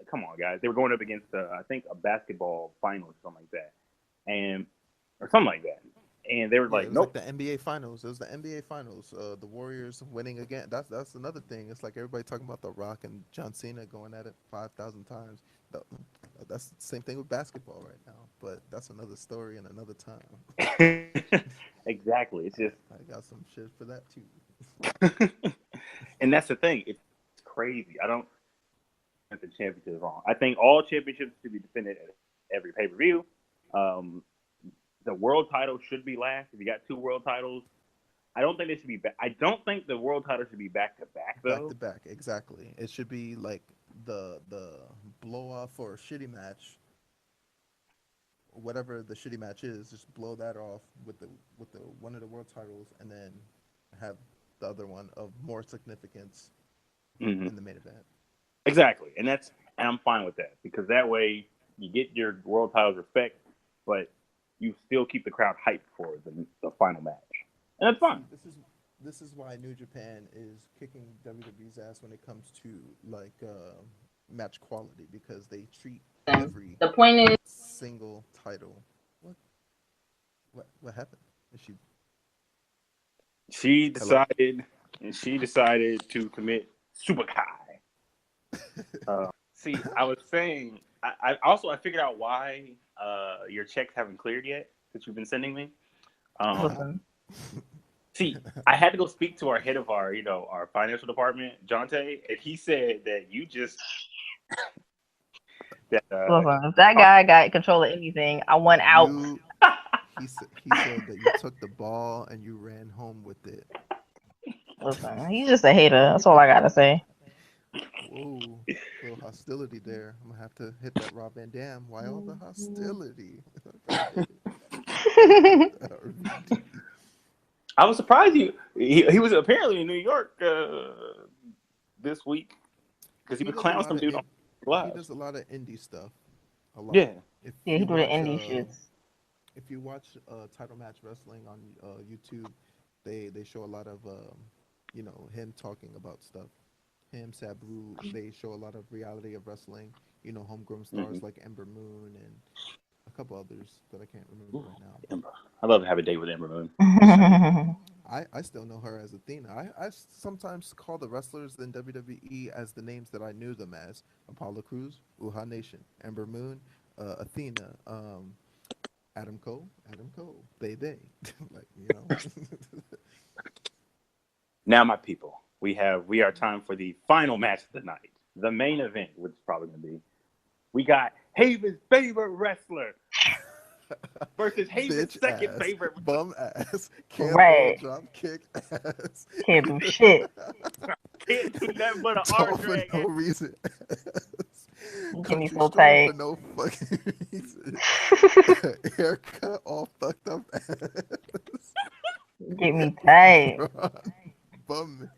come on, guys. They were going up against, I think, a basketball final or something like that. Or something like that. And they were Yeah, it like, was like nope. the NBA Finals. It was the NBA Finals. The Warriors winning again. That's another thing. It's like everybody talking about The Rock and John Cena going at it 5,000 times. That's the same thing with basketball right now. But that's another story and another time. Exactly. It's just, I got some shit for that too. and that's the thing. It's crazy. I don't think the championship is wrong. I think all championships should be defended at every pay per view. The world title should be last. If you got two world titles, I don't think they should be back. I don't think the world title should be back to back Back though. to back, exactly. It should be like the blow off for a shitty match. Whatever the shitty match is, just blow that off with the one of the world titles, and then have the other one of more significance Mm-hmm. in the main event. Exactly, and I'm fine with that because that way you get your world titles respect, but you still keep the crowd hyped for the final match, and that's See, fine. this is why New Japan is kicking WWE's ass when it comes to like match quality, because they treat every The point is, single title. What what happened? Is she She hello? decided to commit subakai. See, I was saying, I figured out why your checks haven't cleared yet that you've been sending me. Um, listen, See, I had to go speak to our head of our, our financial department, Jonte, and he said that you just Listen, if that guy got control of anything, I want out. He said that you took the ball and you ran home with it. Listen, he's just a hater. That's all I gotta say. Whoa, little hostility there. I'm gonna have to hit that Rob Van Dam. Why all the hostility? I was surprised he was apparently in New York this week because he was clowning some dude on live. He does a lot of indie stuff. A lot. Yeah. He do the indie shits. If you watch Title Match Wrestling on YouTube, they show a lot of him talking about stuff. Him, Sabu, they show a lot of reality of wrestling. Homegrown stars like Ember Moon and a couple others that I can't remember right now. Ember. I love to have a date with Ember Moon. I still know her as Athena. I sometimes call the wrestlers in WWE as the names that I knew them as: Apollo Crews, Uha Nation, Ember Moon, Athena, Adam Cole, they, Now, my people, we are time for the final match of the night, the main event, which is probably going to be. We got Haven's favorite wrestler versus Haven's second favorite bum ass, can't drop kick ass, can't do shit, can't do nothing but an arm drag for no reason. Get me so tight for no fucking reason. Haircut all fucked up ass. Get me tight. Bum.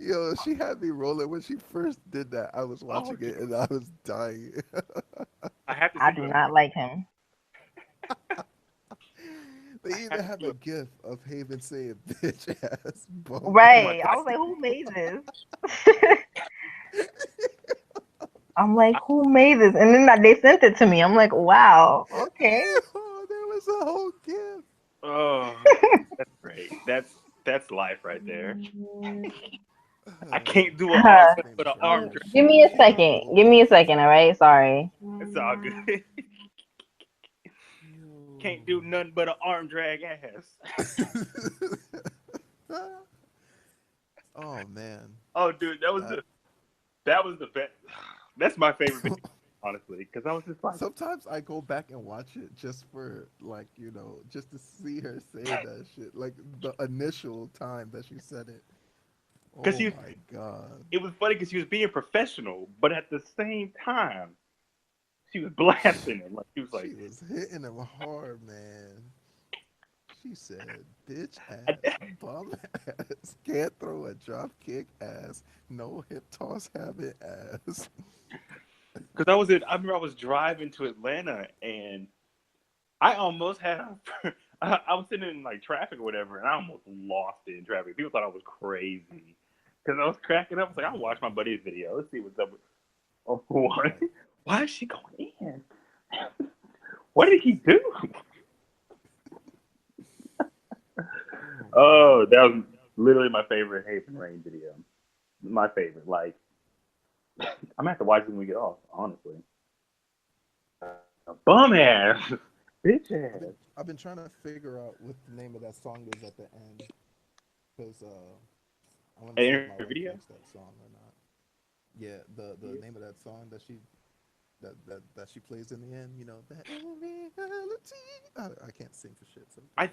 Yo, she had me rolling when she first did that. I was watching it and I was dying. I do not like him. They even have a gif of Haven saying bitch ass bum. Right. I was like, who made this? I'm like, who made this? And then they sent it to me. I'm like, wow, okay. Oh, there was a whole gif. Oh, that's great. That's life right there. I can't do an arm but an arm drag. Give me a second, all right? Sorry. It's all good. Can't do nothing but an arm drag ass. Oh man. Oh dude, that was the best. That's my favorite video, honestly, because I was just like. Sometimes I go back and watch it just for just to see her say that shit, like the initial time that she said it. Oh my god! It was funny because she was being professional, but at the same time, she was blasting him. Like she was hitting him hard, man. She said, "Bitch ass, bum ass, can't throw a drop kick ass, no hip toss habit ass." Because I remember I was driving to Atlanta and I almost had. I was sitting in like traffic or whatever, and I almost lost it in traffic. People thought I was crazy because I was cracking up. I was like, I'll watch my buddy's video. Let's see what's up. Oh, what? Why is she going in? What did he do? Oh, that was literally my favorite Haven Rain video. My favorite. Like, I'm gonna have to watch it when we get off. Honestly, bum ass, bitch ass. I've been trying to figure out what the name of that song is at the end because I want to see if my wife likes that song or not. Yeah, the name of that song that she plays in the end. You know that. I can't sing for shit. So I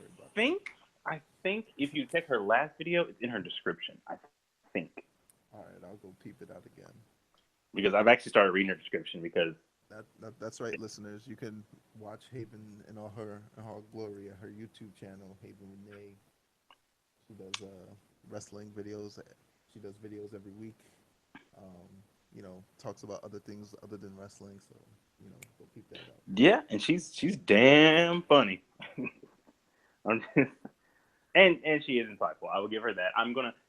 think if you check her last video, it's in her description. I think. All right, I'll go peep it out again. Because I've actually started reading her description because. That's right, listeners. You can watch Haven in all her glory at her YouTube channel, Haven Renee. She does wrestling videos. She does videos every week. Talks about other things other than wrestling. So go peep that out. Yeah, and she's damn funny. And she is insightful. I will give her that.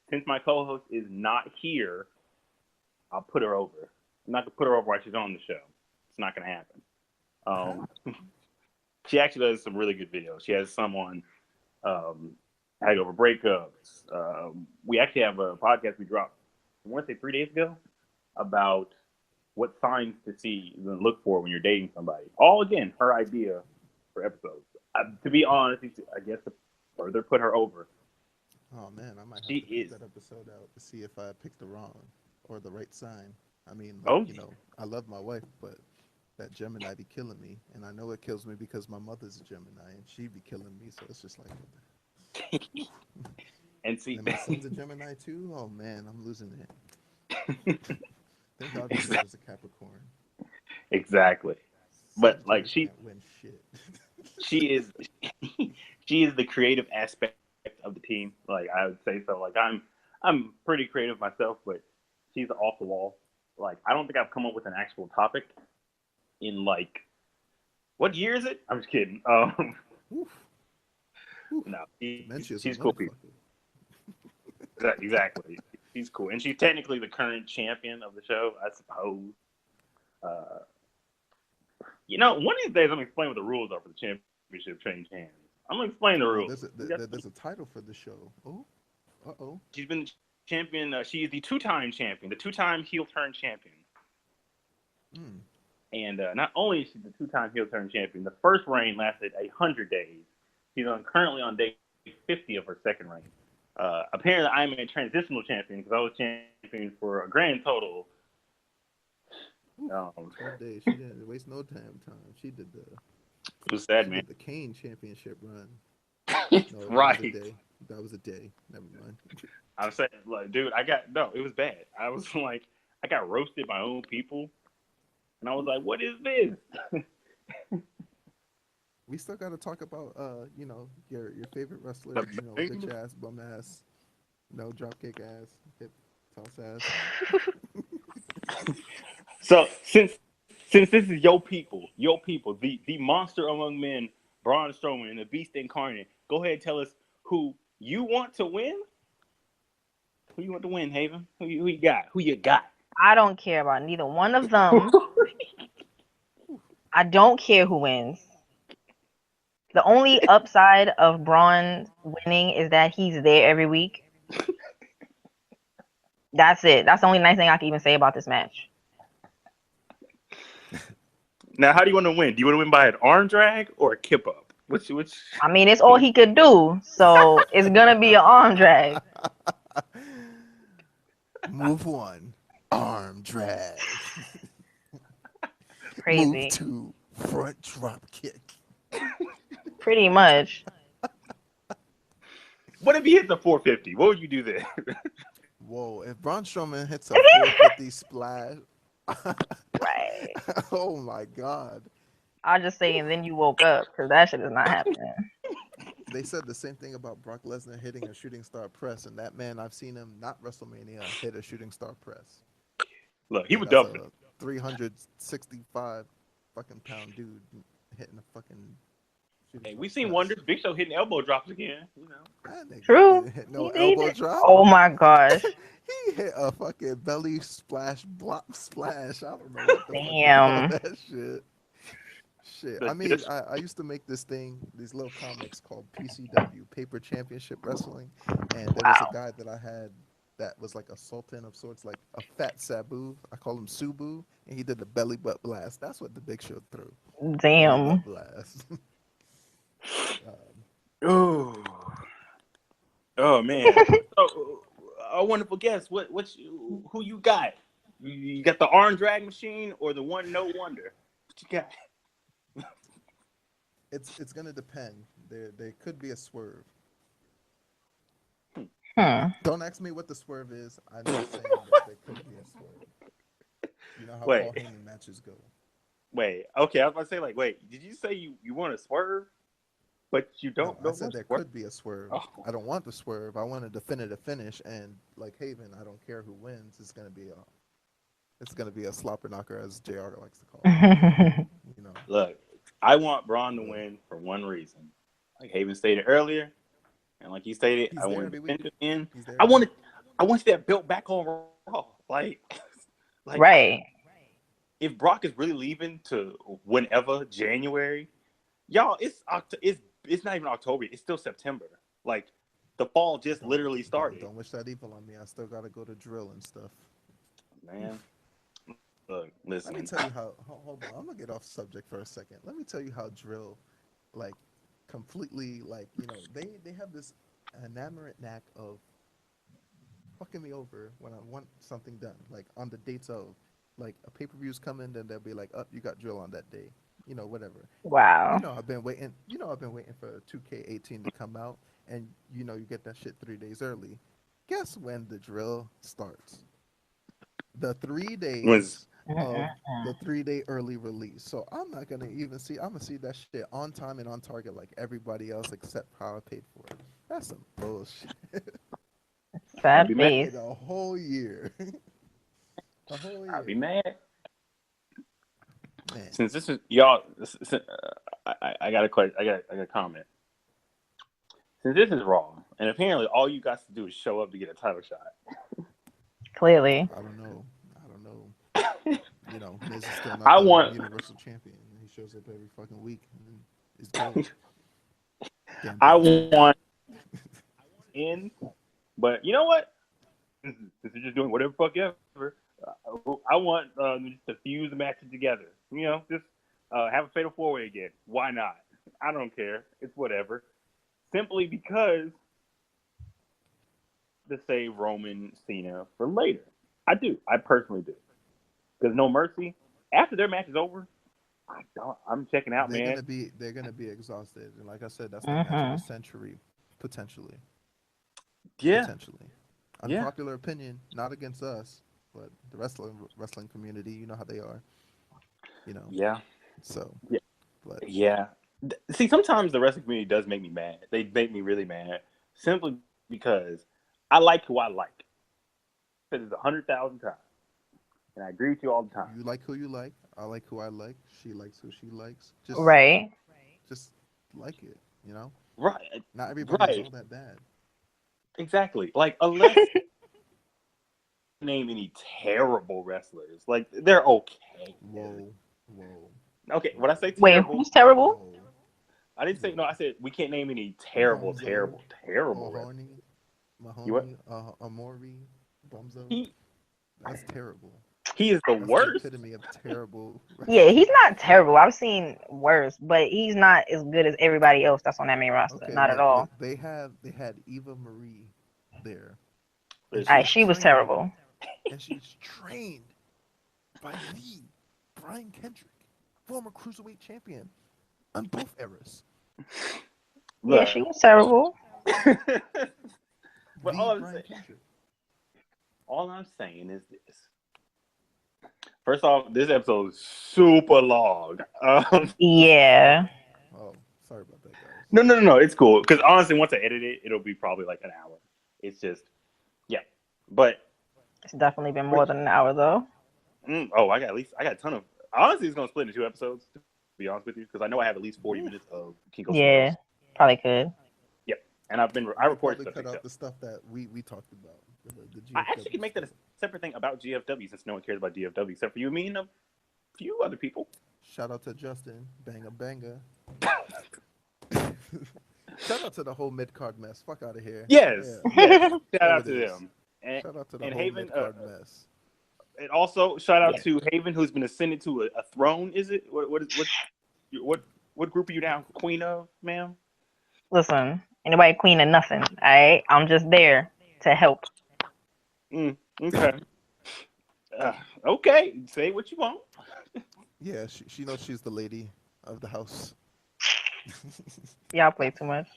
Since my co-host is not here, I'll put her over. I'm not gonna put her over while she's on the show. It's not gonna happen. She actually does some really good videos. She has some on how to go over breakups. We actually have a podcast we dropped, I want to say 3 days ago, about what signs to see and look for when you're dating somebody. All again, her idea for episodes. To be honest, I guess to further put her over, Oh man, I might She have to pick is. that episode out to see if I picked the wrong or the right sign. I mean, like, Oh, I love my wife, but that Gemini be killing me, and I know it kills me because my mother's a Gemini, and she be killing me. So it's just like, and see, and my son's a Gemini too. Oh man, I'm losing it. Thank God my daughter's a Capricorn. exactly. But like Sagittarius can't win shit. she is, she is the creative aspect of the team. Like I would say so. Like I'm pretty creative myself, but she's off the wall. Like I don't think I've come up with an actual topic in like what year is it? I'm just kidding. Oof, oof. No, Dementia's a she's cool people. motherfucker. Exactly. She's cool, and she's technically the current champion of the show, I suppose. Uh, one of these days I'm gonna explain what the rules are for the championship change hands. I'm gonna explain the Oh, rules. there's a title for the show. Oh, uh-oh. She's been the champion. She is the two-time champion, the two-time heel turn champion. Mm. And not only is she the two-time heel turn champion, the first reign lasted 100 days. She's currently on day 50 of her second reign. Apparently, I'm a transitional champion because I was champion for a grand total. 12 days. She didn't waste no time. She did It was sad, man. the Kane Championship run. No, right. That was a day. Never mind. I'm saying, like, dude, it was bad. I was like, I got roasted by my own people. And I was like, what is this? We still got to talk about, your favorite wrestlers, bitch ass, bum ass, no dropkick ass, hip toss ass. So since this is your people, the monster among men, Braun Strowman, and the Beast Incarnate, go ahead and tell us who you want to win. Who you want to win, Haevyn? Who you got? Who you got? I don't care about neither one of them. I don't care who wins. The only upside of Braun winning is that he's there every week. That's it. That's the only nice thing I can even say about this match. Now, how do you want to win? Do you want to win by an arm drag or a kip up? Which? I mean, it's all he could do, so it's gonna be an arm drag. Move 1, arm drag. Crazy. Move 2, front drop kick. Pretty much. What if he hits a 450? What would you do there? Whoa, if Braun Strowman hits a 450 splash. Right. Oh my God. I'll just say, and then you woke up, because that shit is not happening. They said the same thing about Brock Lesnar hitting a shooting star press, and that man, I've seen him, not WrestleMania, hit a shooting star press. Look, he would dump it. 365 fucking pound dude hitting a fucking Hey, we seen wonders. Big Show hitting elbow drops again. True. Hit no elbow drop. Oh my gosh. He hit a fucking belly splash, block splash. I don't know what the Damn. fuck that shit. Shit. I mean, I used to make these little comics called PCW, Paper Championship Wrestling, and there was a guy that I had that was like a sultan of sorts, like a fat Sabu. I call him Subu, and he did the belly butt blast. That's what the Big Show threw. Damn. Blast. Oh man. So, a wonderful guest. Who you got? You got the arm drag machine or the one no wonder? What you got? It's gonna depend. There could be a swerve. Don't ask me what the swerve is. I'm just saying that there could be a swerve. You know how Paul Heyman matches go. Wait, okay, I was about to say, like, wait, did you say you want to swerve? But you don't. No, I said there could be a swerve. Oh. I don't want the swerve. I want a definitive finish. And like Haevyn, I don't care who wins. It's gonna be a slobber knocker, as JR likes to call it. Look, I want Braun to win for one reason. Like Haevyn stated earlier, and like he stated, I want to defend him. I want to see that belt back on Raw. Like right. If Brock is really leaving to whenever January, y'all, it's not even October. It's still September. Like, the fall just literally started. Don't wish that evil on me. I still got to go to drill and stuff. Man. Look, listen. Let me tell you how... Hold on. I'm going to get off subject for a second. Let me tell you how drill, like, completely, like, they have this enamored knack of fucking me over when I want something done. Like on the dates of, like a pay-per-view's coming, then they'll be like, "Up, you got drill on that day." Whatever. Wow. I've been waiting. I've been waiting for 2K18 to come out, and you get that shit 3 days early. Guess when the drill starts? The 3 days of the 3 day early release. So I'm not gonna even see. I'm gonna see that shit on time and on target like everybody else, except how I paid for it. That's some bullshit. Sad be mad. face. A whole year. A whole year. I'd be mad. Man. Since this is y'all, I got a question. I got a comment. Since this is Raw, and apparently all you got to do is show up to get a title shot. Clearly. I don't know. Miz is still not I the want- Universal Champion. He shows up every fucking week. And it's good. I want in, but you know what? Since you're just doing whatever fuck ever, I want just to fuse the matches together. Just have a fatal 4-way again. Why not? I don't care. It's whatever. Simply because to save Roman Cena for later. I do. I personally do. Because No Mercy, after their match is over, I'm checking out, they're man. They're gonna be exhausted, and like I said, that's the match of the century, potentially. Yeah. Potentially. Unpopular opinion, not against us, but the wrestling community. You know how they are. Yeah. So. Yeah. But yeah. See, sometimes the wrestling community does make me mad. They make me really mad, simply because I like who I like. Said it 100,000 times, and I agree with you all the time. You like who you like. I like who I like. She likes who she likes. Just like it. Right. Not everybody is all that bad. Exactly. Like, unless name any terrible wrestlers, like they're okay. Whoa. Okay, when I say Wait, terrible, who's terrible? Whoa. I didn't say no. I said we can't name any terrible wrestlers. Mahoney, Amori, Bumzo. That's terrible. He is the That's worst. The epitome of terrible. Yeah, he's not terrible. I've seen worse, but he's not as good as everybody else that's on that main roster. Okay, not at all. They had Eva Marie there. She was terrible. And she's trained by the Brian Kendrick, former cruiserweight champion on both eras. Yeah, she was terrible. But all I'm saying is this. First off, this episode is super long. Yeah. Oh, sorry about that, guys. No. It's cool. Because honestly, once I edit it, it'll be probably like an hour. It's just, yeah. But it's definitely been more than an hour, though. I got a ton of. Honestly, it's gonna split into 2 episodes. To be honest with you, because I know I have at least 40 minutes of Kinko. Yeah, probably could. Yep, and I recorded stuff. Cut out the stuff that we talked about. The I actually could make that a separate thing about GFW, since no one cares about GFW except for you, me, and a few other people. Shout out to Justin, Banga. Shout out to the whole mid-card mess. Fuck out of here. Yes. Shout out to them. And, shout out to the whole Haevyn, mid-card mess. And also shout out to Haevyn, who's been ascended to a throne. Is it what group are you now queen of, ma'am? Listen, anybody queen of nothing. All right, I'm just there to help. Okay. Okay. Say what you want. Yeah, she knows she's the lady of the house. Y'all play too much.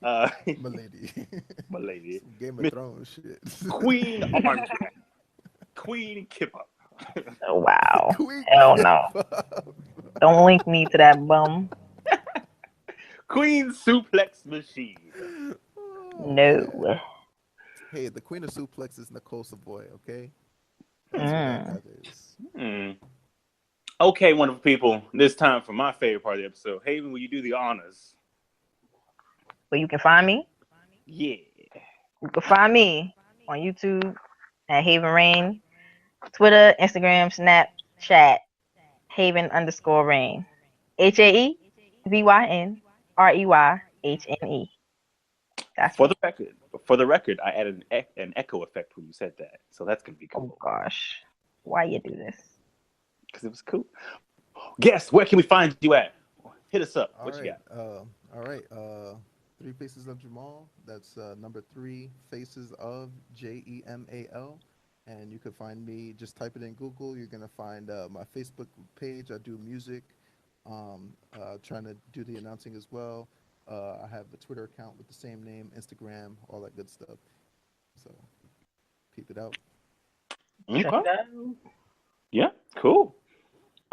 My lady. Some Game of Thrones shit. Queen Armstrong. Queen Kipper. Oh, wow. Queen Hell no. Don't link me to that bum. Queen Suplex Machine. No. Hey, the Queen of Suplex is Nicole Savoy, okay? That's what that is. Okay, wonderful people. This time for my favorite part of the episode. Haevyn, will you do the honors? Where you can find me? Yeah. You can find me on YouTube at Haevyn Rain, Twitter, Instagram, Snapchat, Haevyn_Rain. HAEVYNREYHNE. That's for the record, I added an echo effect when you said that, so that's gonna be cool. Oh gosh, why you do this? Because it was cool. Guess where can we find you at? Hit us up. What you got? All right. Three Faces of Jamal. That's number 3 Faces of Jemal. And you can find me. Just type it in Google. You're gonna find my Facebook page. I do music. Trying to do the announcing as well. I have a Twitter account with the same name, Instagram, all that good stuff. So peep it out. Okay. Check it out. Yeah, cool.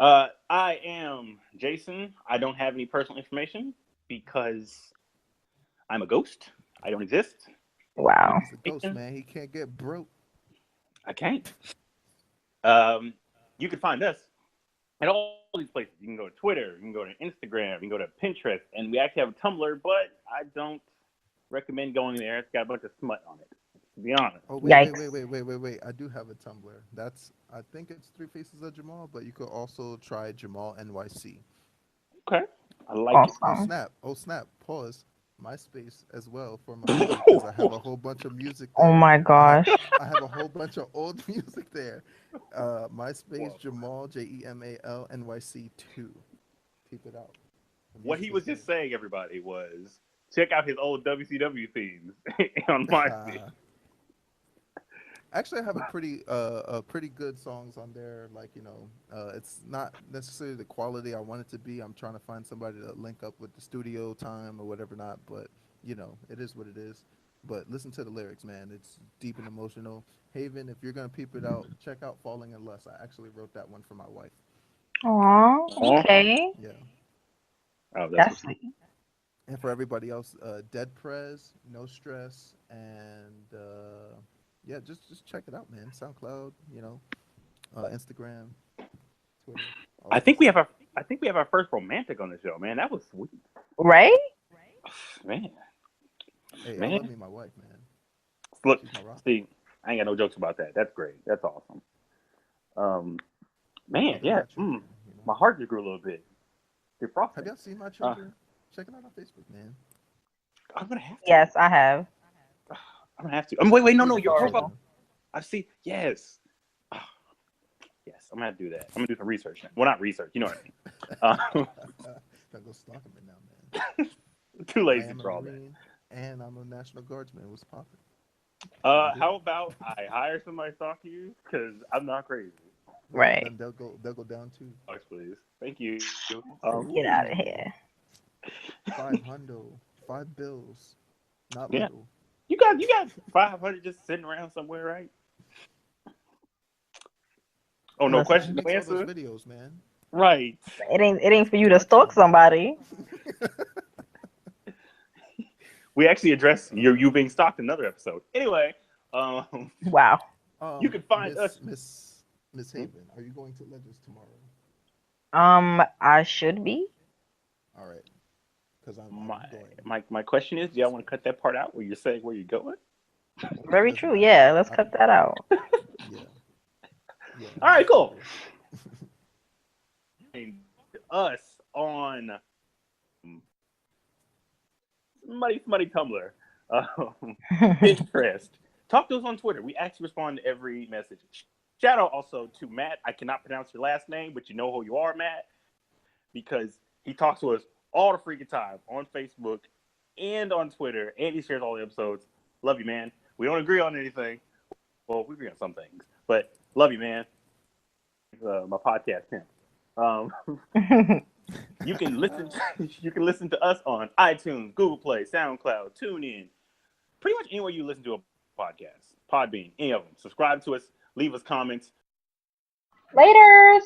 I am Jason. I don't have any personal information because I'm a ghost. I don't exist. Wow. He's a ghost, man. He can't get broke. I can't. You can find us at all these places. You can go to Twitter, you can go to Instagram, you can go to Pinterest, and we actually have a Tumblr, but I don't recommend going there. It's got a bunch of smut on it, to be honest. Oh Yikes. wait! I do have a Tumblr. I think it's Three Faces of Jamal, but you could also try Jamal NYC. Okay. I like it. Awesome. Oh snap! Pause. MySpace as well for my music because I have a whole bunch of music there. Oh my gosh. I have a whole bunch of old music there. MySpace Whoa. Jamal Jemal NYC 2. Keep it out. The What he music was is there. just saying, everybody, was check out his old WCW themes on MySpace. Actually, I have a pretty good songs on there. Like it's not necessarily the quality I want it to be. I'm trying to find somebody to link up with the studio time or whatever not. But it is what it is. But listen to the lyrics, man. It's deep and emotional. Haven, if you're gonna peep it out, check out "Falling in Lust." I actually wrote that one for my wife. Aw, okay. Yeah. Oh, that's That's sweet. And for everybody else, Dead Prez, No Stress, and yeah, just check it out, man. SoundCloud, Instagram, Twitter. All I that good think we stuff. have our first romantic on the show, man. That was sweet. Right? Man. Hey, I Man. love me my wife, man. Look, She's my rock. see, I ain't got no jokes about that. That's great. That's awesome. Man, Nothing yeah. but children, you know? My heart just grew a little bit. Defrosting. Have y'all seen my children? Check it out on Facebook, man. I'm gonna have to. Yes, I have. I'm gonna have to. Wait, no, Pretty your good, profile. Adorable. I see. Yes. Yes, I'm gonna have to do that. I'm gonna do some research now. Well, not research. You know what I mean. Gotta go stalk him now, man. Too I lazy am a for all that. Marine, and I'm a National Guardsman. What's popping? How about I hire somebody to stalk you? Because I'm not crazy. Right. Then they'll go down too. Thanks, please. Thank you. Get out of here. 5 bills, not Yeah. little. You got 500 just sitting around somewhere, right? Oh, no Listen, question, She no makes all those answer. videos, man. Right. it ain't for you to stalk somebody. We actually addressed you being stalked in another episode. Anyway, Wow. you can find us. Miss Haven. Are you going to Legends tomorrow? I should be. All right, because I'm going. My question is, do y'all want to cut that part out where you're saying where you're going? Very Doesn't true. matter. Yeah, let's cut that out. Yeah. All right, cool. Us on Smutty Tumblr, Pinterest. Talk to us on Twitter. We actually respond to every message. Shout out also to Matt. I cannot pronounce your last name, but you know who you are, Matt, because he talks to us all the freaking time on Facebook and on Twitter, and he shares all the episodes. Love you, man. We don't agree on anything. Well, we agree on some things, but love you, man. My podcast pimp. You can listen to us on iTunes, Google Play, SoundCloud, TuneIn, pretty much anywhere you listen to a podcast. Podbean, any of them. Subscribe to us, leave us comments. Laters.